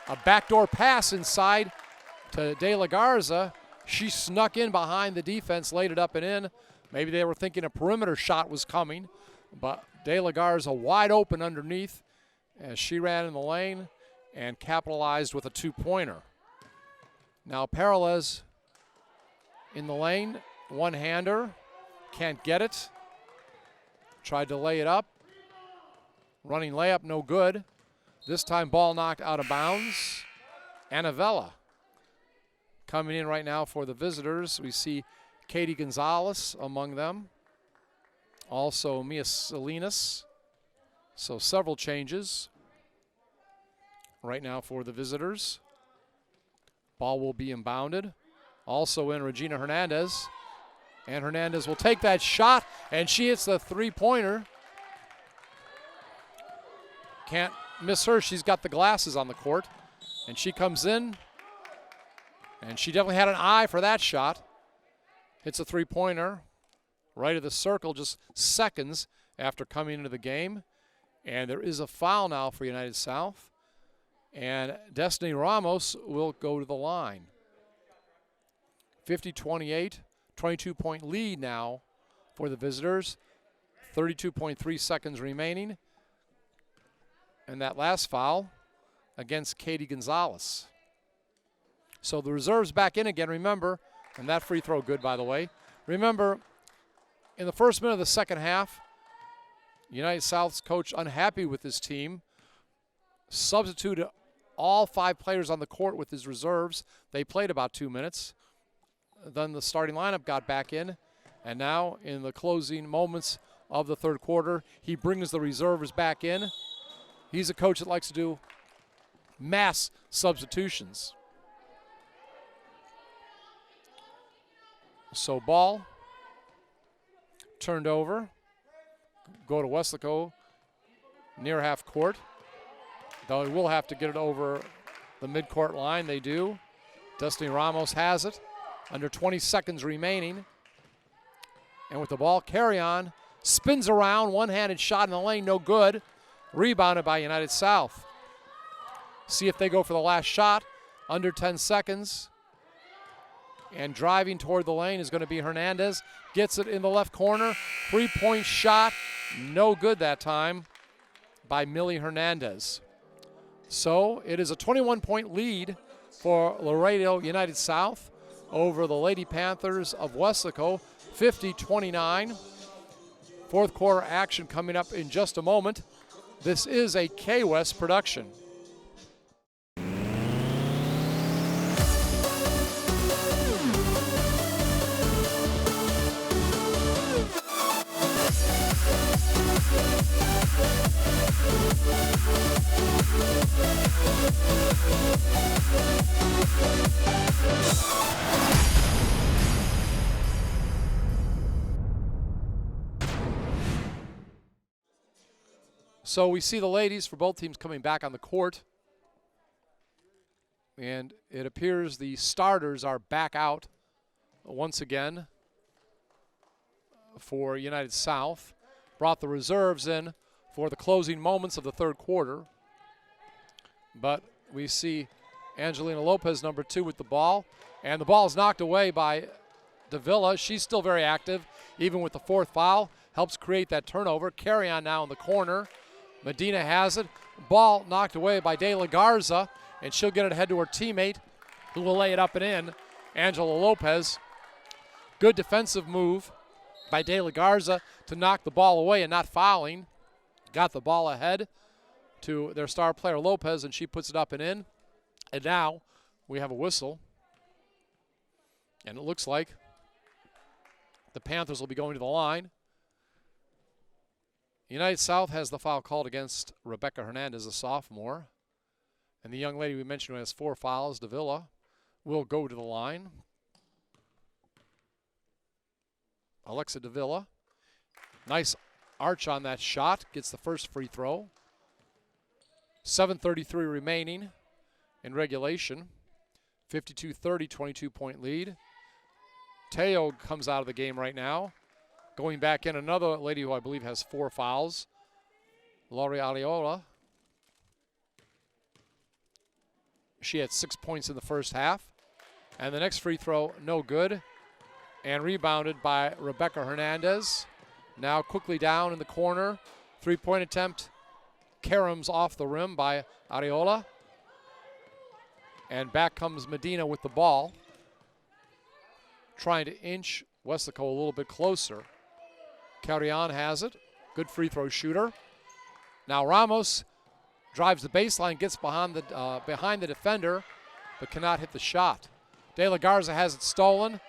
A backdoor pass inside to De La Garza. She snuck in behind the defense, laid it up and in. Maybe they were thinking a perimeter shot was coming, but De La Garza wide open underneath as she ran in the lane and capitalized with a two-pointer. Now Parales in the lane, one-hander, can't get it. Tried to lay it up. Running layup, no good. This time ball knocked out of bounds. Anavella coming in right now for the visitors. We see Katie Gonzalez among them. Also Mia Salinas. So several changes right now for the visitors. Ball will be inbounded. Also in Regina Hernandez. And Hernandez will take that shot, and she hits the three-pointer. Can't miss her. She's got the glasses on the court. And she comes in, and she definitely had an eye for that shot. Hits a three-pointer right of the circle just seconds after coming into the game. And there is a foul now for United South. And Destiny Ramos will go to the line. 50-28, 22-point lead now for the visitors. 32.3 seconds remaining. And that last foul against Katie Gonzalez. So the reserves back in again, remember, and that free throw good, by the way. Remember, in the first minute of the second half, United South's coach unhappy with his team, substituted all 5 players on the court with his reserves. They played about 2 minutes. Then the starting lineup got back in. And now in the closing moments of the third quarter, he brings the reserves back in. He's a coach that likes to do mass substitutions. So ball turned over. Go to Weslaco near half court. Though he will have to get it over the midcourt line. They do. Destiny Ramos has it. Under 20 seconds remaining. And with the ball, carry on. Spins around. One-handed shot in the lane. No good. Rebounded by United South. See if they go for the last shot. Under 10 seconds. And driving toward the lane is going to be Hernandez. Gets it in the left corner. 3-point shot. No good that time by Millie Hernandez. So it is a 21-point lead for Laredo United South over the Lady Panthers of Weslaco, 50-29. Fourth quarter action coming up in just a moment. This is a K-West production. So we see the ladies for both teams coming back on the court. And it appears the starters are back out once again for United South. Brought the reserves in for the closing moments of the third quarter. But we see Angelina Lopez, number 2, with the ball. And the ball is knocked away by Davila. She's still very active, even with the 4th foul. Helps create that turnover. Carry on now in the corner. Medina has it. Ball knocked away by De La Garza, and she'll get it ahead to her teammate, who will lay it up and in, Angela Lopez. Good defensive move by De La Garza to knock the ball away and not fouling. Got the ball ahead to their star player Lopez, and she puts it up and in. And now we have a whistle. And it looks like the Panthers will be going to the line. United South has the foul called against Rebecca Hernandez, a sophomore. And the young lady we mentioned who has 4 fouls, Davila, will go to the line. Alexa Davila. Nice arch on that shot. Gets the first free throw. 7:33 remaining in regulation. 52-30, 22-point lead. Teo comes out of the game right now. Going back in, another lady who I believe has 4 fouls, Laurie Aliola. She had 6 points in the first half. And the next free throw, no good. And rebounded by Rebecca Hernandez. Now quickly down in the corner. 3-point attempt. Caroms off the rim by Ariola. And back comes Medina with the ball. Trying to inch Weslaco a little bit closer. Carrion has it. Good free throw shooter. Now Ramos drives the baseline, gets behind the defender, but cannot hit the shot. De La Garza has it stolen.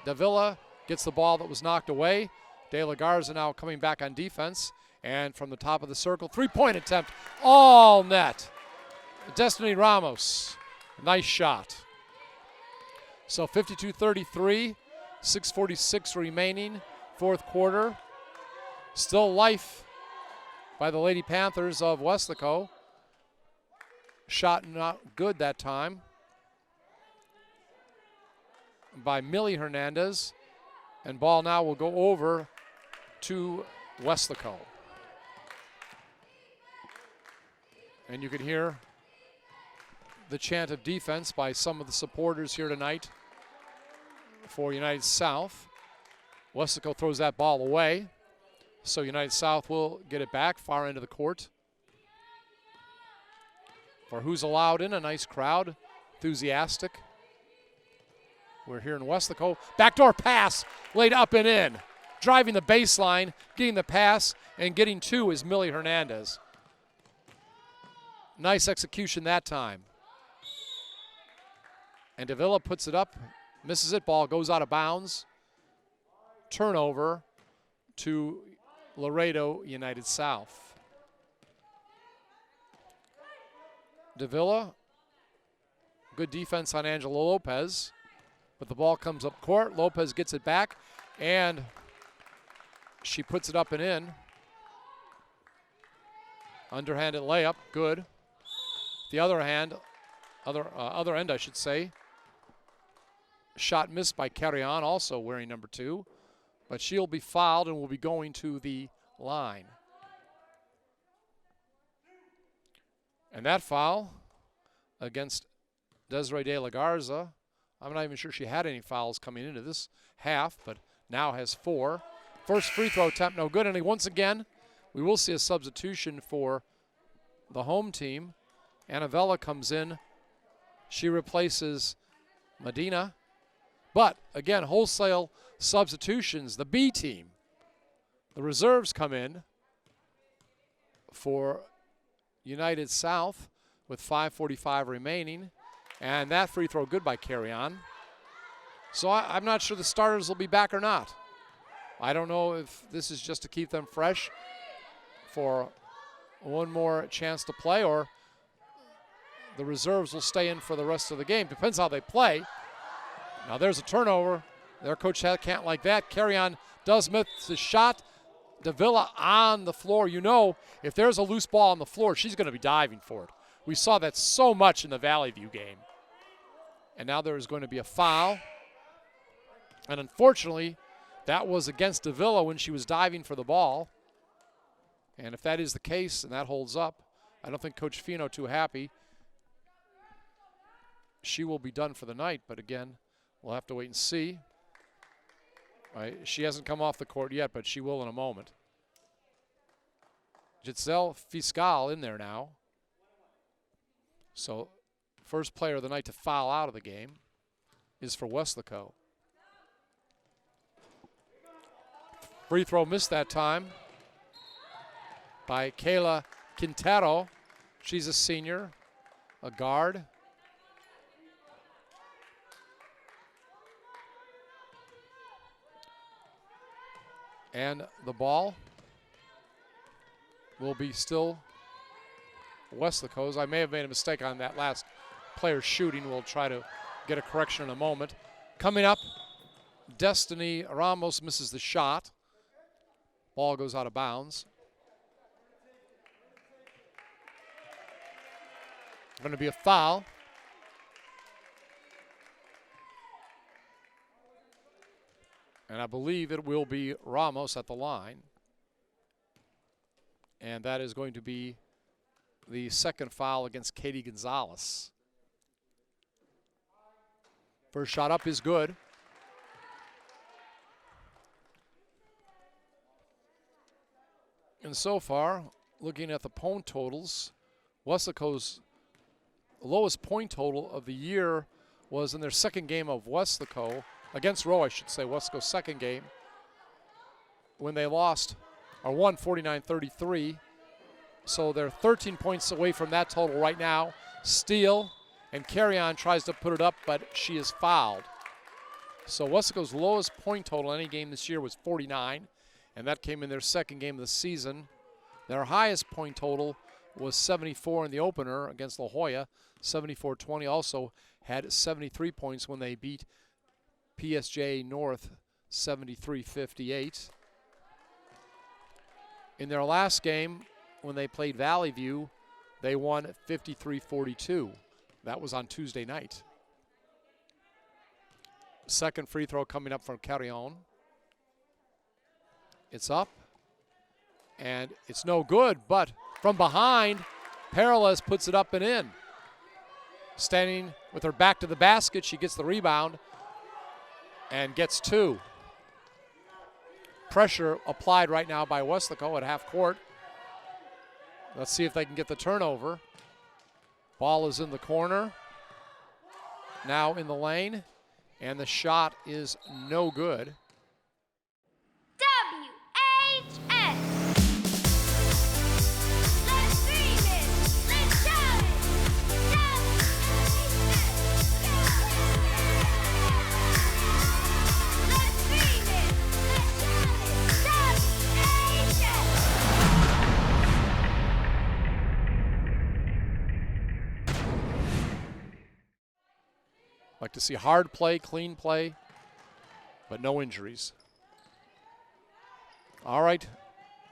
Davila gets the ball that was knocked away. De La Garza now coming back on defense. And from the top of the circle, 3-point attempt, all net. Destiny Ramos, nice shot. So 52-33, 6:46 remaining, fourth quarter. Still life by the Lady Panthers of Weslaco. Shot not good that time by Millie Hernandez. And ball now will go over to Weslaco. And you can hear the chant of defense by some of the supporters here tonight for United South. Weslaco throws that ball away. So United South will get it back far into the court. For who's allowed in, a nice crowd, enthusiastic. We're here in Weslaco. Backdoor pass, laid up and in. Driving the baseline, getting the pass, and getting 2 is Millie Hernandez. Nice execution that time. And Davila puts it up, misses it, ball goes out of bounds. Turnover to Laredo United South. Davila, good defense on Angela Lopez, but the ball comes up court. Lopez gets it back, and she puts it up and in. Underhanded layup, good. The other end, I should say. Shot missed by Carrion, also wearing number 2, but she'll be fouled and will be going to the line. And that foul against Desiree De La Garza, I'm not even sure she had any fouls coming into this half, but now has 4. First free throw attempt, no good. And once again, we will see a substitution for the home team. Annavella comes in. She replaces Medina. But again, wholesale substitutions. The B team, the reserves come in for United South with 5:45 remaining. And that free throw good by Carrion. So I'm not sure the starters will be back or not. I don't know if this is just to keep them fresh for one more chance to play, or the reserves will stay in for the rest of the game. Depends how they play. Now there's a turnover. Their coach can't like that. Carrion does miss the shot. Davila on the floor. You know, if there's a loose ball on the floor, she's going to be diving for it. We saw that so much in the Valley View game. And now there is going to be a foul. And unfortunately, that was against Davila when she was diving for the ball. And if that is the case and that holds up, I don't think Coach Fino too happy. She will be done for the night, but again, we'll have to wait and see. Right, she hasn't come off the court yet, but she will in a moment. Giselle Fiscal in there now. So first player of the night to foul out of the game is for Weslaco. Free throw missed that time by Kayla Quintero. She's a senior, a guard. And the ball will be still Weslaco's. I may have made a mistake on that last player shooting. We'll try to get a correction in a moment. Coming up, Destiny Ramos misses the shot. Ball goes out of bounds. Going to be a foul. And I believe it will be Ramos at the line. And that is going to be the second foul against Katie Gonzalez. First shot up is good. And so far, looking at the point totals, Weslaco's lowest point total of the year was in their second game of Weslaco, against Rowe, I should say, Weslaco's second game, when they lost or won 49-33. So they're 13 points away from that total right now. Steele, and Carrion tries to put it up, but she is fouled. So Weslaco's lowest point total in any game this year was 49, and that came in their second game of the season. Their highest point total was 74 in the opener against La Jolla. 74-20, also had 73 points when they beat PSJ North 73-58. In their last game, when they played Valley View, they won 53-42. That was on Tuesday night. Second free throw coming up from Carrion. It's up, and it's no good, but from behind, Perales puts it up and in. Standing with her back to the basket, she gets the rebound and gets 2. Pressure applied right now by Weslaco at half court. Let's see if they can get the turnover. Ball is in the corner. Now in the lane, and the shot is no good. WHS. Let's dream it. Let's shout to see hard play, clean play, but no injuries. All right,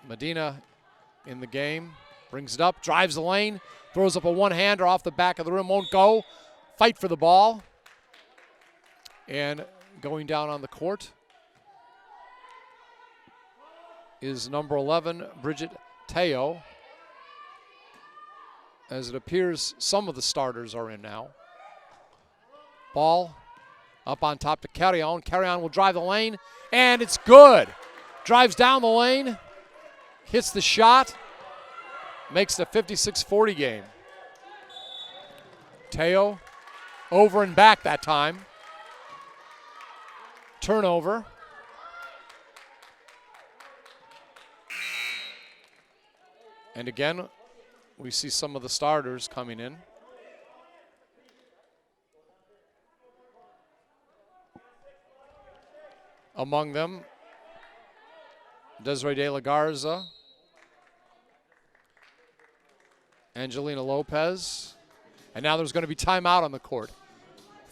Medina in the game. Brings it up, drives the lane, throws up a one-hander off the back of the rim, won't go. Fight for the ball. And going down on the court is number 11, Bridget Teo. As it appears, some of the starters are in now. Ball up on top to Carrion. Carrion will drive the lane, and it's good. Drives down the lane, hits the shot, makes the 56-40 game. Teo over and back that time. Turnover. And again, we see some of the starters coming in. Among them, Desiree De La Garza, Angelina Lopez, and now there's going to be timeout on the court.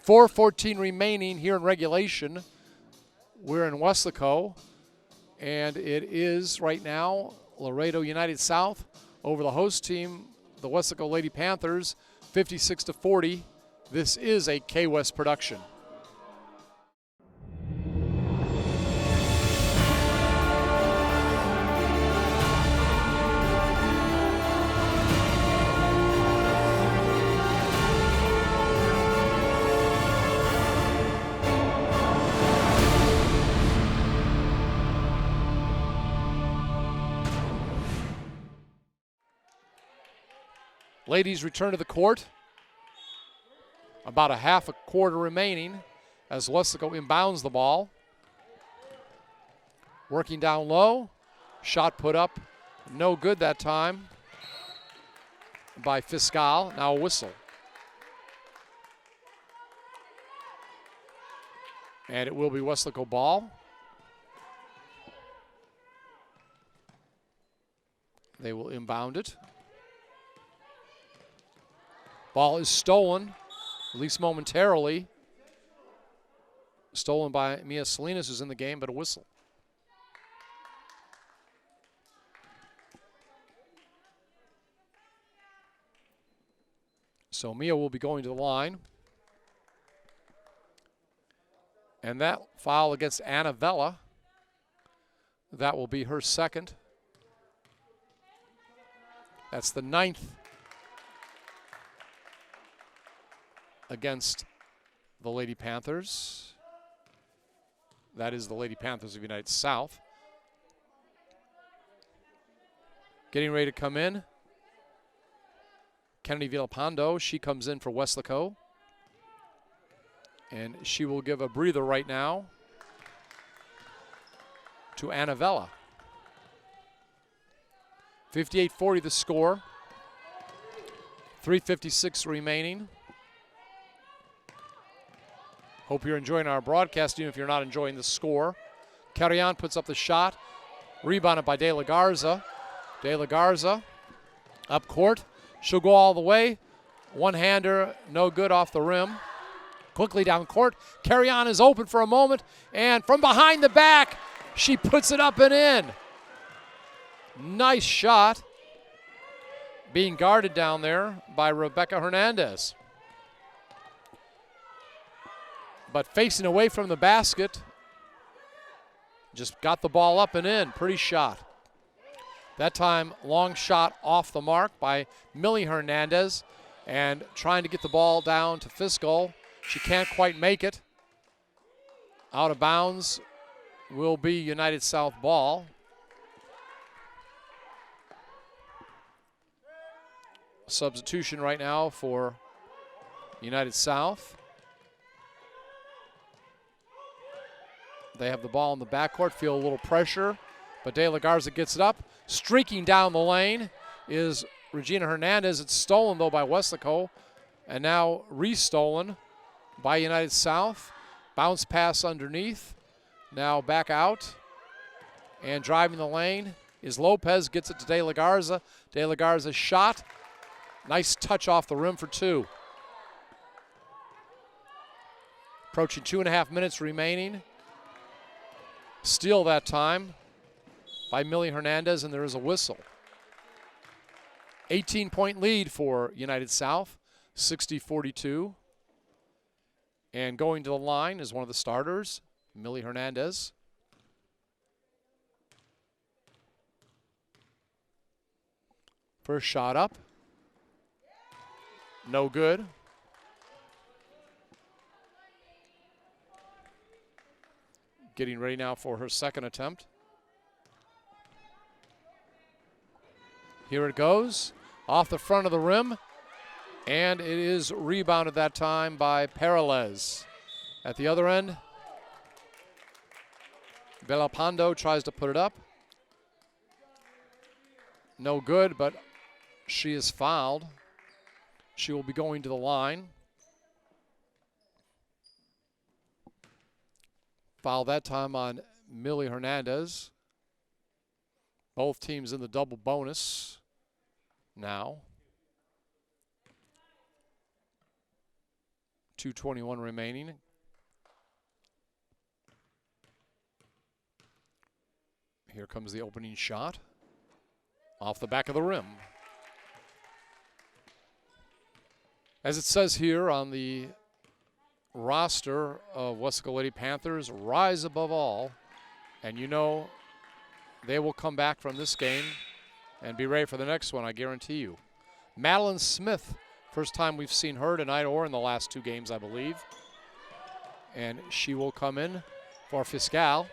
4:14 remaining here in regulation. We're in Weslaco, and it is right now Laredo United South over the host team, the Weslaco Lady Panthers, 56-40. This is a K-West production. Ladies return to the court. About a half a quarter remaining as Weslaco inbounds the ball. Working down low. Shot put up. No good that time by Fiscal. Now a whistle. And it will be Weslaco ball. They will inbound it. Ball is stolen, at least momentarily. Stolen by Mia Salinas, who's in the game, but a whistle. So Mia will be going to the line. And that foul against Anna Vella, that will be her second. That's the 9th against the Lady Panthers. That is the Lady Panthers of United South. Getting ready to come in, Kennedy Villalpando. She comes in for Weslaco. And she will give a breather right now to Anna Vella. 58-40 the score. 3:56 remaining. Hope you're enjoying our broadcast, even if you're not enjoying the score. Carrion puts up the shot. Rebounded by De La Garza. De La Garza up court. She'll go all the way. One-hander, no good off the rim. Quickly down court. Carrion is open for a moment. And from behind the back, she puts it up and in. Nice shot. Being guarded down there by Rebecca Hernandez. But facing away from the basket, just got the ball up and in. Pretty shot. That time, long shot off the mark by Millie Hernandez. And trying to get the ball down to Fiscal. She can't quite make it. Out of bounds will be United South ball. Substitution right now for United South. They have the ball in the backcourt, feel a little pressure, but De La Garza gets it up. Streaking down the lane is Regina Hernandez. It's stolen, though, by Weslaco, and now restolen by United South. Bounce pass underneath. Now back out, and driving the lane is Lopez. Gets it to De La Garza. De La Garza's shot. Nice touch off the rim for two. Approaching 2.5 minutes remaining. Steal that time by Millie Hernandez, and there is a whistle. 18-point lead for United South, 60-42. And going to the line is one of the starters, Millie Hernandez. First shot up. No good. Getting ready now for her second attempt. Here it goes, off the front of the rim, and it is rebounded that time by Peralez. At the other end, Belapando tries to put it up. No good, but she is fouled. She will be going to the line. Foul that time on Millie Hernandez. Both teams in the double bonus now. 2:21 remaining. Here comes the opening shot. Off the back of the rim. As it says here on the roster of Weslaco Lady Panthers, rise above all. And you know they will come back from this game and be ready for the next one, I guarantee you. Madeline Smith, first time we've seen her tonight or in the last 2 games, I believe. And she will come in for Fiscal.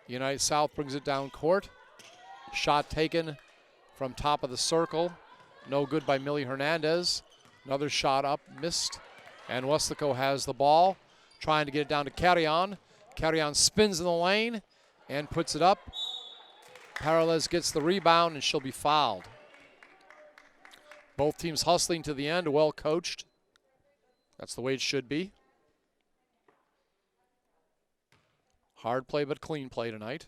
United South brings it down court. Shot taken from top of the circle. No good by Millie Hernandez. Another shot up, missed. And Weslaco has the ball, trying to get it down to Carrion. Carrion spins in the lane and puts it up. Peralez gets the rebound, and she'll be fouled. Both teams hustling to the end, well coached. That's the way it should be. Hard play, but clean play tonight.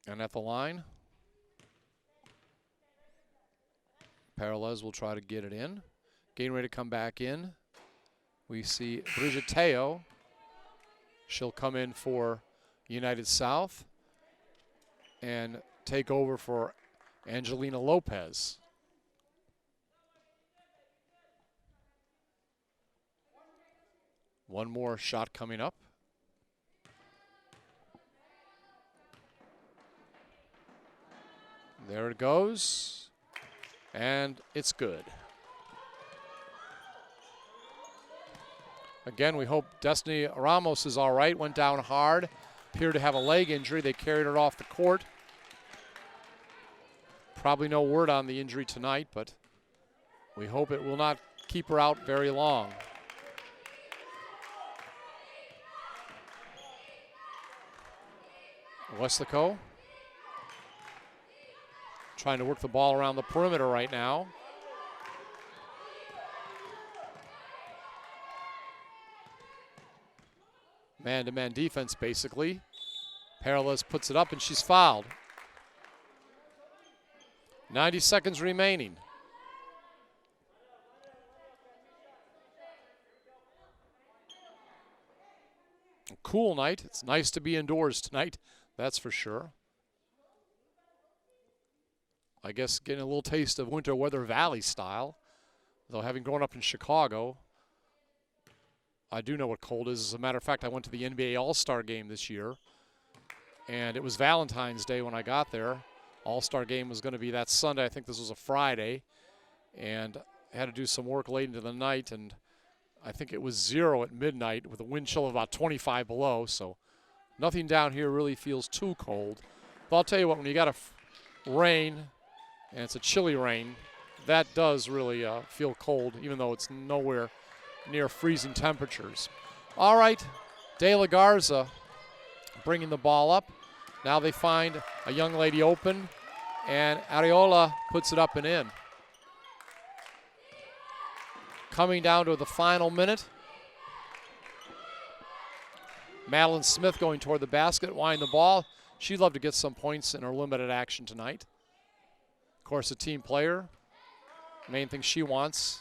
And at the line, Peralez will try to get it in. Getting ready to come back in. We see Bridget Teo. She'll come in for United South and take over for Angelina Lopez. One more shot coming up. There it goes. And it's good. Again, we hope Destiny Ramos is all right. Went down hard. Appeared to have a leg injury. They carried her off the court. Probably no word on the injury tonight, but we hope it will not keep her out very long. Weslaco trying to work the ball around the perimeter right now. Man-to-man defense, basically. Peralez puts it up, and she's fouled. 90 seconds remaining. A cool night. It's nice to be indoors tonight, that's for sure. I guess getting a little taste of winter weather valley style. Though having grown up in Chicago, I do know what cold is. As a matter of fact, I went to the NBA All-Star game this year, and it was Valentine's Day when I got there. All-Star game was going to be that Sunday. I think this was a Friday, and I had to do some work late into the night, and I think it was 0 at midnight with a wind chill of about 25 below, so nothing down here really feels too cold. But I'll tell you what, when you got rain, and it's a chilly rain, that does really feel cold, even though it's nowhere near freezing temperatures. All right, De La Garza bringing the ball up. Now they find a young lady open, and Areola puts it up and in. Coming down to the final minute. Madeline Smith going toward the basket, winding the ball. She'd love to get some points in her limited action tonight. Of course, a team player. Main thing she wants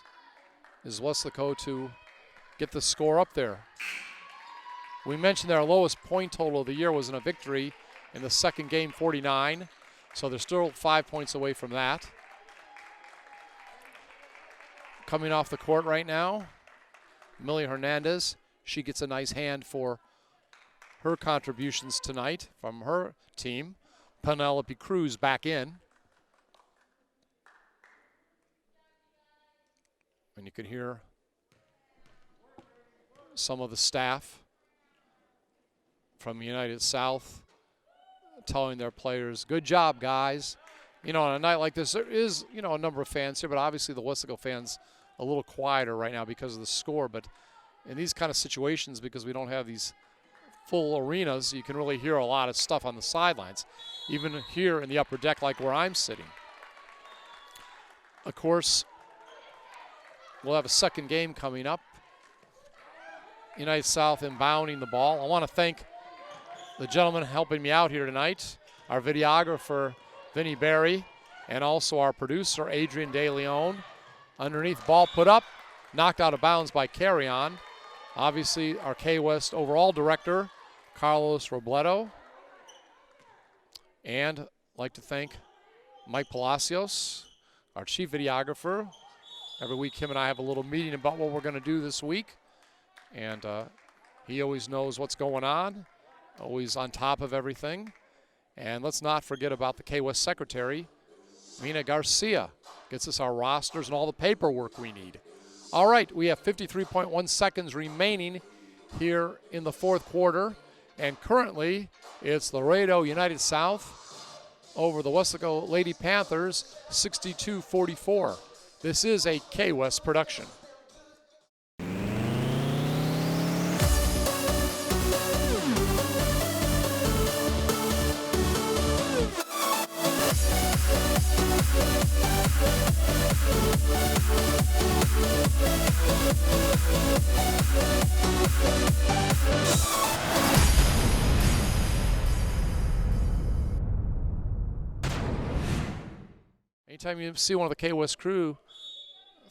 is Weslaco to get the score up there. We mentioned their lowest point total of the year was in a victory in the second game, 49. So they're still 5 points away from that. Coming off the court right now, Millie Hernandez. She gets a nice hand for her contributions tonight from her team. Penelope Cruz back in. And you can hear some of the staff from United South telling their players, good job, guys. You know, on a night like this, there is, you know, a number of fans here, but obviously the Weslaco fans a little quieter right now because of the score. But in these kind of situations, because we don't have these full arenas, you can really hear a lot of stuff on the sidelines, even here in the upper deck like where I'm sitting. Of course, we'll have a second game coming up. United South inbounding the ball. I want to thank the gentleman helping me out here tonight, our videographer, Vinny Berry, and also our producer, Adrian De Leon. Underneath, ball put up, knocked out of bounds by Carry On. Obviously, our K-West overall director, Carlos Robledo. And I'd like to thank Mike Palacios, our chief videographer. Every week, him and I have a little meeting about what we're going to do this week. And he always knows what's going on, always on top of everything. And let's not forget about the K-West secretary, Mina Garcia. Gets us our rosters and all the paperwork we need. All right, we have 53.1 seconds remaining here in the fourth quarter. And currently, it's Laredo United South over the Weslaco Lady Panthers, 62-44. This is a K-West production. Anytime you see one of the K-West crew,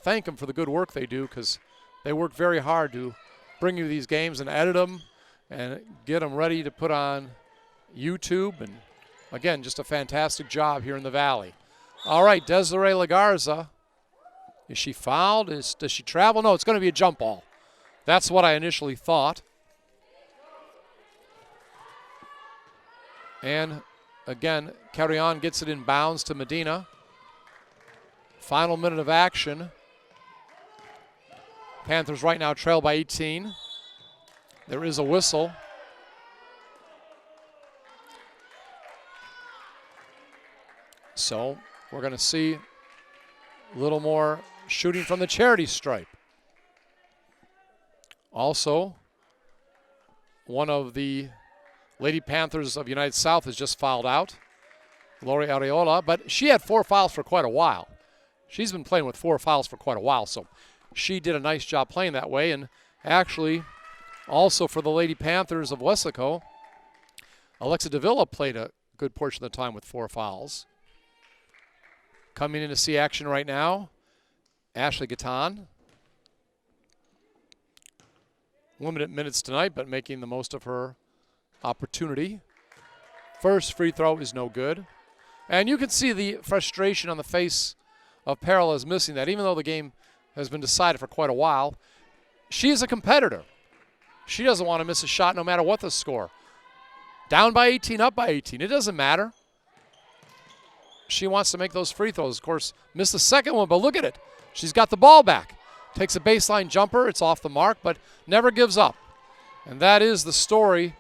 thank them for the good work they do, because they work very hard to bring you these games and edit them and get them ready to put on YouTube. And again, just a fantastic job here in the Valley. All right, Desiree Lagarza. Is she fouled? Does she travel? No, it's going to be a jump ball. That's what I initially thought. And again, Carry On gets it in bounds to Medina. Final minute of action. Panthers right now trail by 18. There is a whistle. So we're going to see a little more shooting from the charity stripe. Also, one of the Lady Panthers of United South has just fouled out, Lori Areola, but she had 4 fouls for quite a while. She's been playing with 4 fouls for quite a while, so she did a nice job playing that way. And actually, also for the Lady Panthers of Weslaco, Alexa Davila played a good portion of the time with 4 fouls. Coming in to see action right now, Ashley Gatan. Limited minutes tonight, but making the most of her opportunity. First free throw is no good. And you can see the frustration on the face of Perla missing that. Even though the game has been decided for quite a while, she is a competitor. She doesn't want to miss a shot no matter what the score. Down by 18, up by 18. It doesn't matter. She wants to make those free throws. Of course, missed the second one, but look at it. She's got the ball back. Takes a baseline jumper. It's off the mark, but never gives up. And that is the story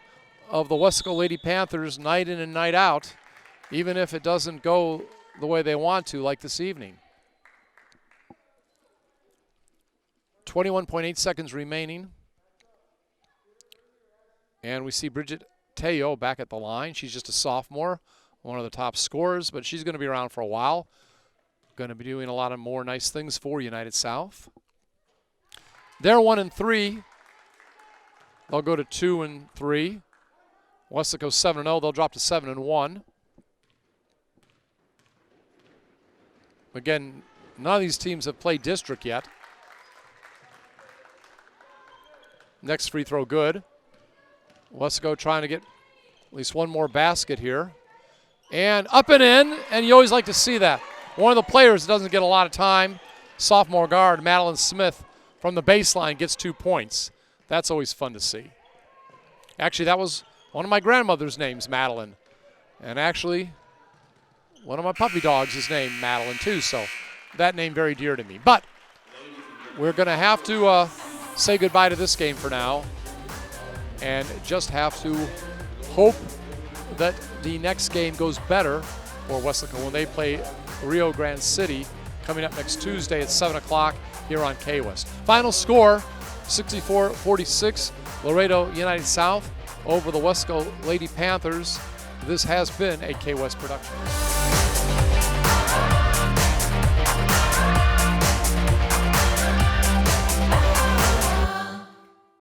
of the Weslaco Lady Panthers night in and night out, even if it doesn't go the way they want to, like this evening. 21.8 seconds remaining. And we see Bridget Teo back at the line. She's just a sophomore, one of the top scorers, but she's going to be around for a while. Going to be doing a lot of more nice things for United South. They're 1-3. They'll go to 2-3. Weslaco 7-0. They'll drop to 7-1. Again, none of these teams have played district yet. Next free throw good. Weslaco trying to get at least one more basket here. And up and in, and you always like to see that. One of the players that doesn't get a lot of time, sophomore guard Madeline Smith from the baseline gets 2 points. That's always fun to see. Actually, that was one of my grandmother's names, Madeline. And actually, one of my puppy dogs is named Madeline too, so that name very dear to me. But we're going to have to say goodbye to this game for now and just have to hope that the next game goes better for Weslaco when they play Rio Grande City coming up next Tuesday at 7 o'clock here on K-West. Final score, 64-46, Laredo United South over the Weslaco Lady Panthers. This has been a K-West production.